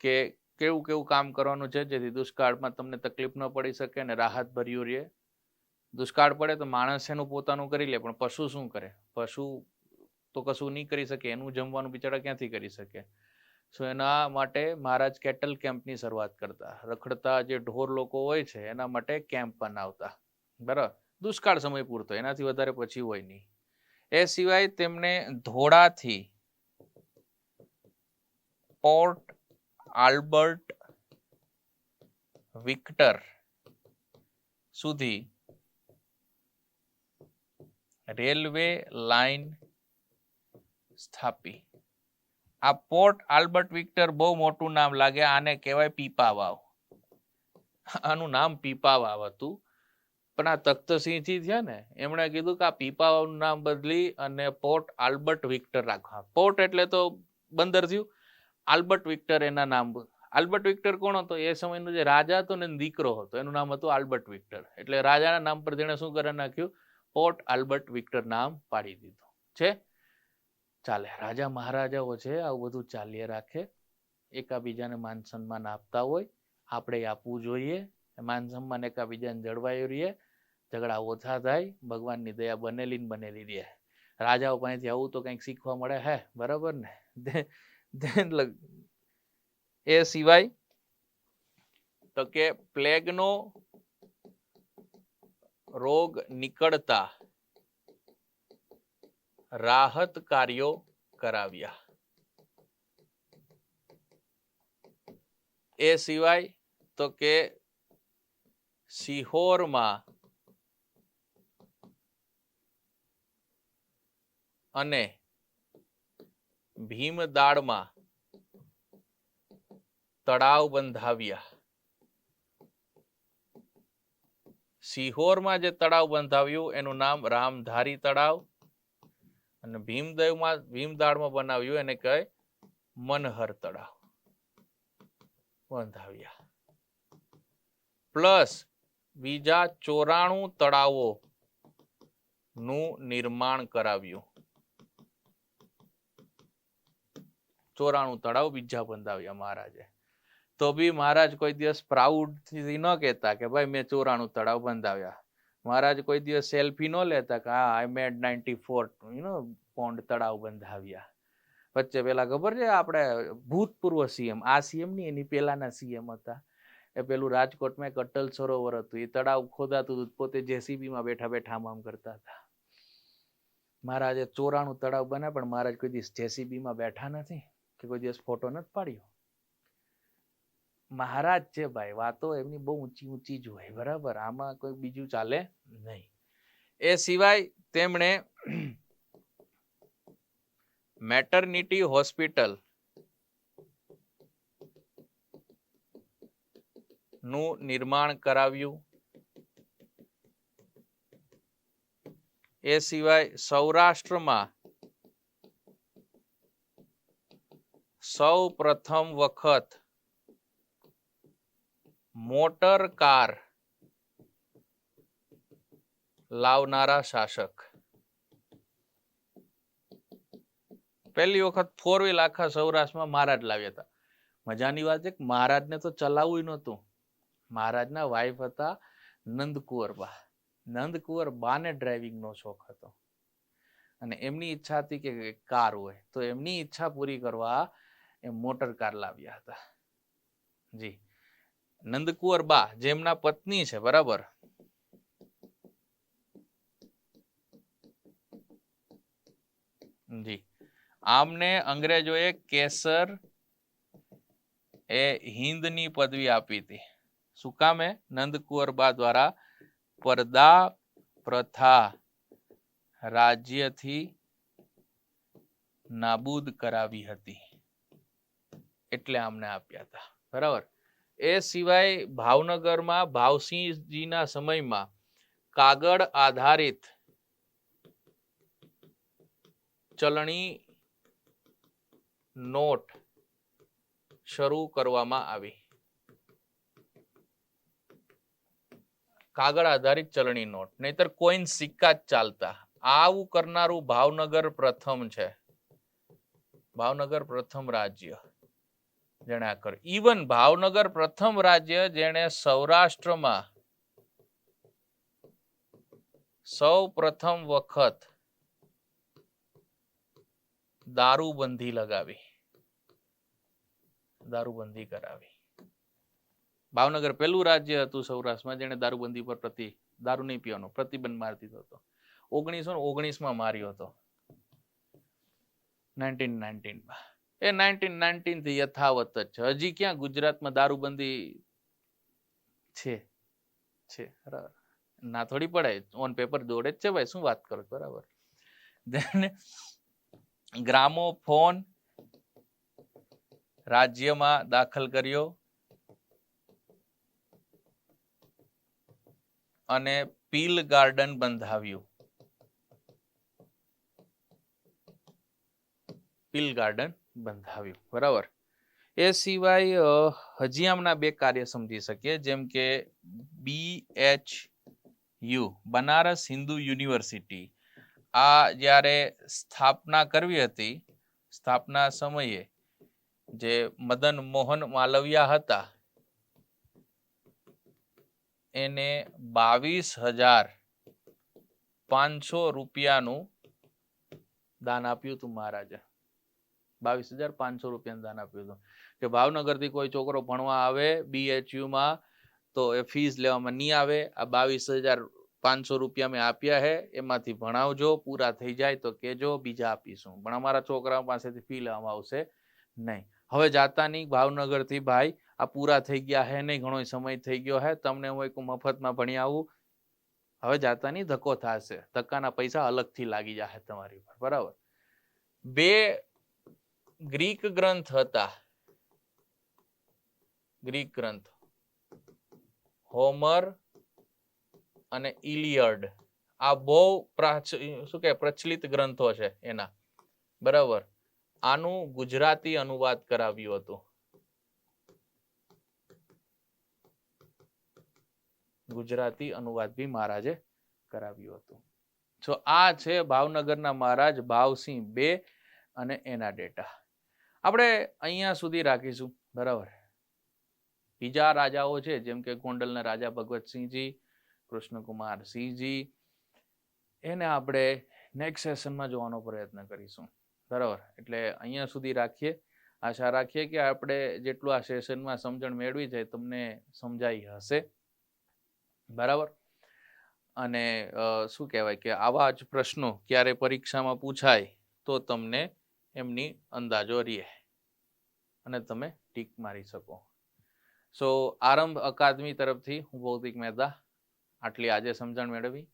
S1: કે કેવું કેવું કામ કરવાનું છે જેથી દુષ્કાળમાં તમને તકલીફ ન પડી શકે અને રાહત ભર્યું રહે. દુષ્કાળ પડે તો માણસ એનું પોતાનું કરી લે, પણ પશુ શું કરે? પશુ તો કશું નહીં કરી શકે, એનું જમવાનું બિચારા ક્યાંથી કરી શકે? સો એના માટે મહારાજ કેટલ કેમ્પની શરૂઆત કરતા. રખડતા જે ઢોર લોકો હોય છે એના માટે કેમ્પ બનાવતા, બરાબર. દુષ્કાળ સમય પૂરતો, એનાથી વધારે પછી હોય નહીં. એ સિવાય તેમણે ધોળાથી પોર્ટ આલ્બર્ટ વિક્ટર સુધી રેલવે લાઈન સ્થાપી. આ પોર્ટ આલ્બર્ટ વિક્ટર બહુ મોટું નામ લાગે, આને કહેવાય પીપાવાવ. આનું નામ પીપાવાવ હતું, પણ આ તખ્તસિંહ થી થયા ને એમણે કીધું કે આ પીપાવાવનું નામ બદલી અને પોર્ટ આલ્બર્ટ વિક્ટર રાખવા. પોર્ટ એટલે તો બંદર થયું, આલ્બર્ટ વિક્ટર એના નામ. આલ્બર્ટ વિક્ટર કોણ હતો? એ સમયનો જે રાજા હતો ને દીકરો હતો, એનું નામ હતું આલ્બર્ટ વિક્ટર. એટલે રાજાના નામ પર જેને શું કરી નાખ્યું? પોર્ટ આલ્બર્ટ વિક્ટર નામ પાડી દીધું છે. ચાલે, રાજા મહારાજાઓ છે આવું બધું ચાલ્યા રાખે, એકાબીજાને માન સન્માન આપતા હોય, આપણે આપવું જોઈએ. માન સન્માન એકાબીજાને જળવાયું રહીએ, ઝઘડા ઓછા થાય, ભગવાનની દયા બનેલી ને બનેલી રહે. રાજાઓ પાસેથી આવું તો કંઈક શીખવા મળે, હે બરાબર ને? એ સિવાય તો કે પ્લેગનો રોગ નીકળતા રાહત કાર્યો કરાવ્યા. એ સિવાય તો કે સિહોરમાં અને ભીમદાળમાં તળાવ બંધાવ્યા. સિહોરમાં જે તળાવ બંધાવ્યું એનું નામ રામધારી તળાવ, અને ભીમદાળમાં બનાવ્યું એને કહે મનહર તળાવ બંધાવ્યા. પ્લસ બીજા 94 તળાવો નું નિર્માણ કરાવ્યું. 94 તળાવ બીજા બંધાવ્યા મહારાજે. તો બી મહારાજ કોઈ દિવસ પ્રાઉડ થી ન કહેતા કે ભાઈ મેં 94 તળાવ બંધાવ્યા. મહારાજ કોઈ દિવસ સેલ્ફી ન લેતા કે હા આઈ મેડ 94 પોન્ડ તળાવ બંધાવ્યા. વચ્ચે પેલા ખબર છે આપણે ભૂતપૂર્વ સીએમ, આ સીએમ ની એની પેલાના સીએમ હતા, એ પેલું રાજકોટમાં એક અટલ સરોવર હતું, એ તળાવ ખોદાતું હતું, પોતે જેસીબી માં બેઠા બેઠા આમ કરતા હતા. મહારાજે 94 તળાવ બન્યા, પણ મહારાજ કોઈ દિવસ જેસીબી માં બેઠા નથી કે કોઈ દિવસ ફોટો નથી પાડ્યો. મહારાજ છે ભાઈ, વાતો એમની બહુ ઊંચી ઊંચી જ હોય, બરાબર? આમાં કોઈ બીજું ચાલે નહીં. એ સિવાય તેમણે મેટર્નિટી હોસ્પિટલ નું નિર્માણ કરાવ્યું. એ સિવાય સૌરાષ્ટ્રમાં સૌ પ્રથમ વખત મોટર કાર લાવનારા શાસક. પહેલી વખત 4 વ્હીલ આખા સૌરાષ્ટ્રમાં મહારાજ લાવ્યા હતા. મજાની વાત છે કે મહારાજને તો ચલાવવું નહોતું. મહારાજના વાઇફ હતા નંદકુંવરબા. નંદકુંવરબાને ડ્રાઇવિંગ નો શોખ હતો, અને એમની ઈચ્છા હતી કે કાર હોય, તો એમની ઈચ્છા પૂરી કરવા એ મોટર કાર લાવ્યા હતા. જી, નંદકુંવરબા જેમના પત્ની છે, બરાબર? જી, આમને અંગ્રેજોએ કેસર એ હિન્દની પદવી આપી હતી. શું કામે? નંદકુંવરબા દ્વારા પરદા પ્રથા રાજ્યથી નાબૂદ કરાવી હતી, એટલે આમને આપ્યા હતા, બરાબર? એ સિવાય ભાવનગરમાં ભાવસિંહજીના સમયમાં કાગળ આધારિત ચલણી નોટ શરૂ કરવામાં આવી. કાગળ આધારિત ચલણી નોટ, નહીતર કોઈન સિક્કા જ ચાલતા. આવું કરનારું ભાવનગર પ્રથમ છે. ભાવનગર પ્રથમ રાજ્ય જેણે આ કર્યું. ઇવન ભાવનગર પ્રથમ રાજ્ય જેણે સૌરાષ્ટ્રમાં સૌ પ્રથમ વખત દારૂબંધી લગાવી, દારૂબંધી કરાવી. ભાવનગર પહેલું રાજ્ય હતું સૌરાષ્ટ્રમાં જેણે દારૂબંધી પર દારૂ નહીં પીવાનો પ્રતિબંધ મારી દીધો હતો. 1919 માર્યો હતો 1919 માં. એ 1919 થી યથાવત જ છે. હજી ક્યાં ગુજરાતમાં દારૂબંધી છે બરાબર ના થોડી પડે ઓન પેપર દોડે જ છે ભાઈ શું વાત કરો બરાબર. ગ્રામોફોન રાજ્યમાં દાખલ કર્યો અને પીલ ગાર્ડન બંધાવ્યું. પીલ ગાર્ડન બંધાવ્યું બરાબર. એ સિવાય હજી આમના બે કાર્ય સમજી શકીએ જેમ કે BHU બનારસ હિન્દુ યુનિવર્સિટી આ જ્યારે સ્થાપના કરવી હતી સ્થાપના સમયે જે મદન મોહન માલવિયા હતા એને 22,500 રૂપિયાનું દાન આપ્યું હતું મહારાજે. 22,500 રૂપિયાનું દાન આપ્યું હતું કે ભાવનગરથી કોઈ છોકરો ભણવા આવે BHU માં તો એ ફીસ લેવામાં નહીં આવે. આ 22,500 રૂપિયા મેં આપ્યા હે એમાંથી ભણાવજો પૂરા થઈ જાય તો કેજો બીજા આપીશું પણ અમારા છોકરાઓ પાસેથી ફી લેવામાં આવશે નહીં. હવે જાતા નહીં ભાવનગરથી ભાઈ આ પૂરા થઈ ગયા હે નહીં ઘણો સમય થઈ ગયો હે તમને હું એક મફતમાં ભણી આવું હવે જાતા નહીં ધક્કો થશે ધક્કાના પૈસા અલગથી લાગી જાય તમારી પર બરાબર. બે ગ્રીક ગ્રંથ હતા ગ્રીક ગ્રંથ હોમર અને ઇલિયડ આ બહુ શું કે પ્રચલિત ગ્રંથો છે એના બરાબર. આનું ગુજરાતી અનુવાદ કરાવ્યું હતું. ગુજરાતી અનુવાદ બી મહારાજે કરાવ્યું હતું. તો આ છે ભાવનગરના મહારાજ ભાવસિંહ બે અને એના ડેટા. આપણે અહીંયા સુધી રાખીશું બરાબર. બીજા રાજાઓ છે જેમ કે ગોંડલના રાજા ભગવતસિંહજી કૃષ્ણકુમાર સિંહજી એને આપણે નેક્સ્ટ સેશનમાં જોવાનો પ્રયત્ન કરીશું બરાબર. એટલે અહીંયા સુધી રાખીએ. આશા રાખીએ કે આપણે જેટલું આ સેશનમાં સમજણ મેળવી છે તમને સમજાઈ હશે બરાબર. અને શું કહેવાય કે આવા જ પ્રશ્નો ક્યારે પરીક્ષામાં પૂછાય તો તમને એમની અંદાજો રહે અને તમે ટીક મારી શકો. સો આરંભ અકાદમી તરફથી હું ભૌતિક મહેતા આટલી આજે સમજણ મેળવી.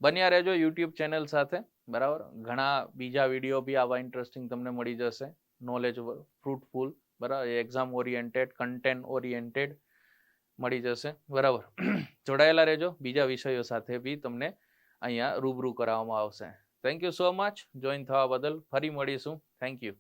S1: બન્યા રહેજો યુટ્યુબ ચેનલ સાથે બરાબર. ઘણા બીજા વિડીયો બી આવા ઇન્ટરેસ્ટિંગ તમને મળી જશે નોલેજ ફ્રૂટફુલ બરાબર. એક્ઝામ ઓરિએન્ટેડ કન્ટેન્ટ ઓરિએન્ટેડ મળી જશે બરાબર. જોડાયેલા રહેજો. બીજા વિષયો સાથે બી તમને અહીંયા રૂબરૂ કરાવવામાં આવશે. Thank you so much join થવા બદલ. ફરી મળીશું. Thank you.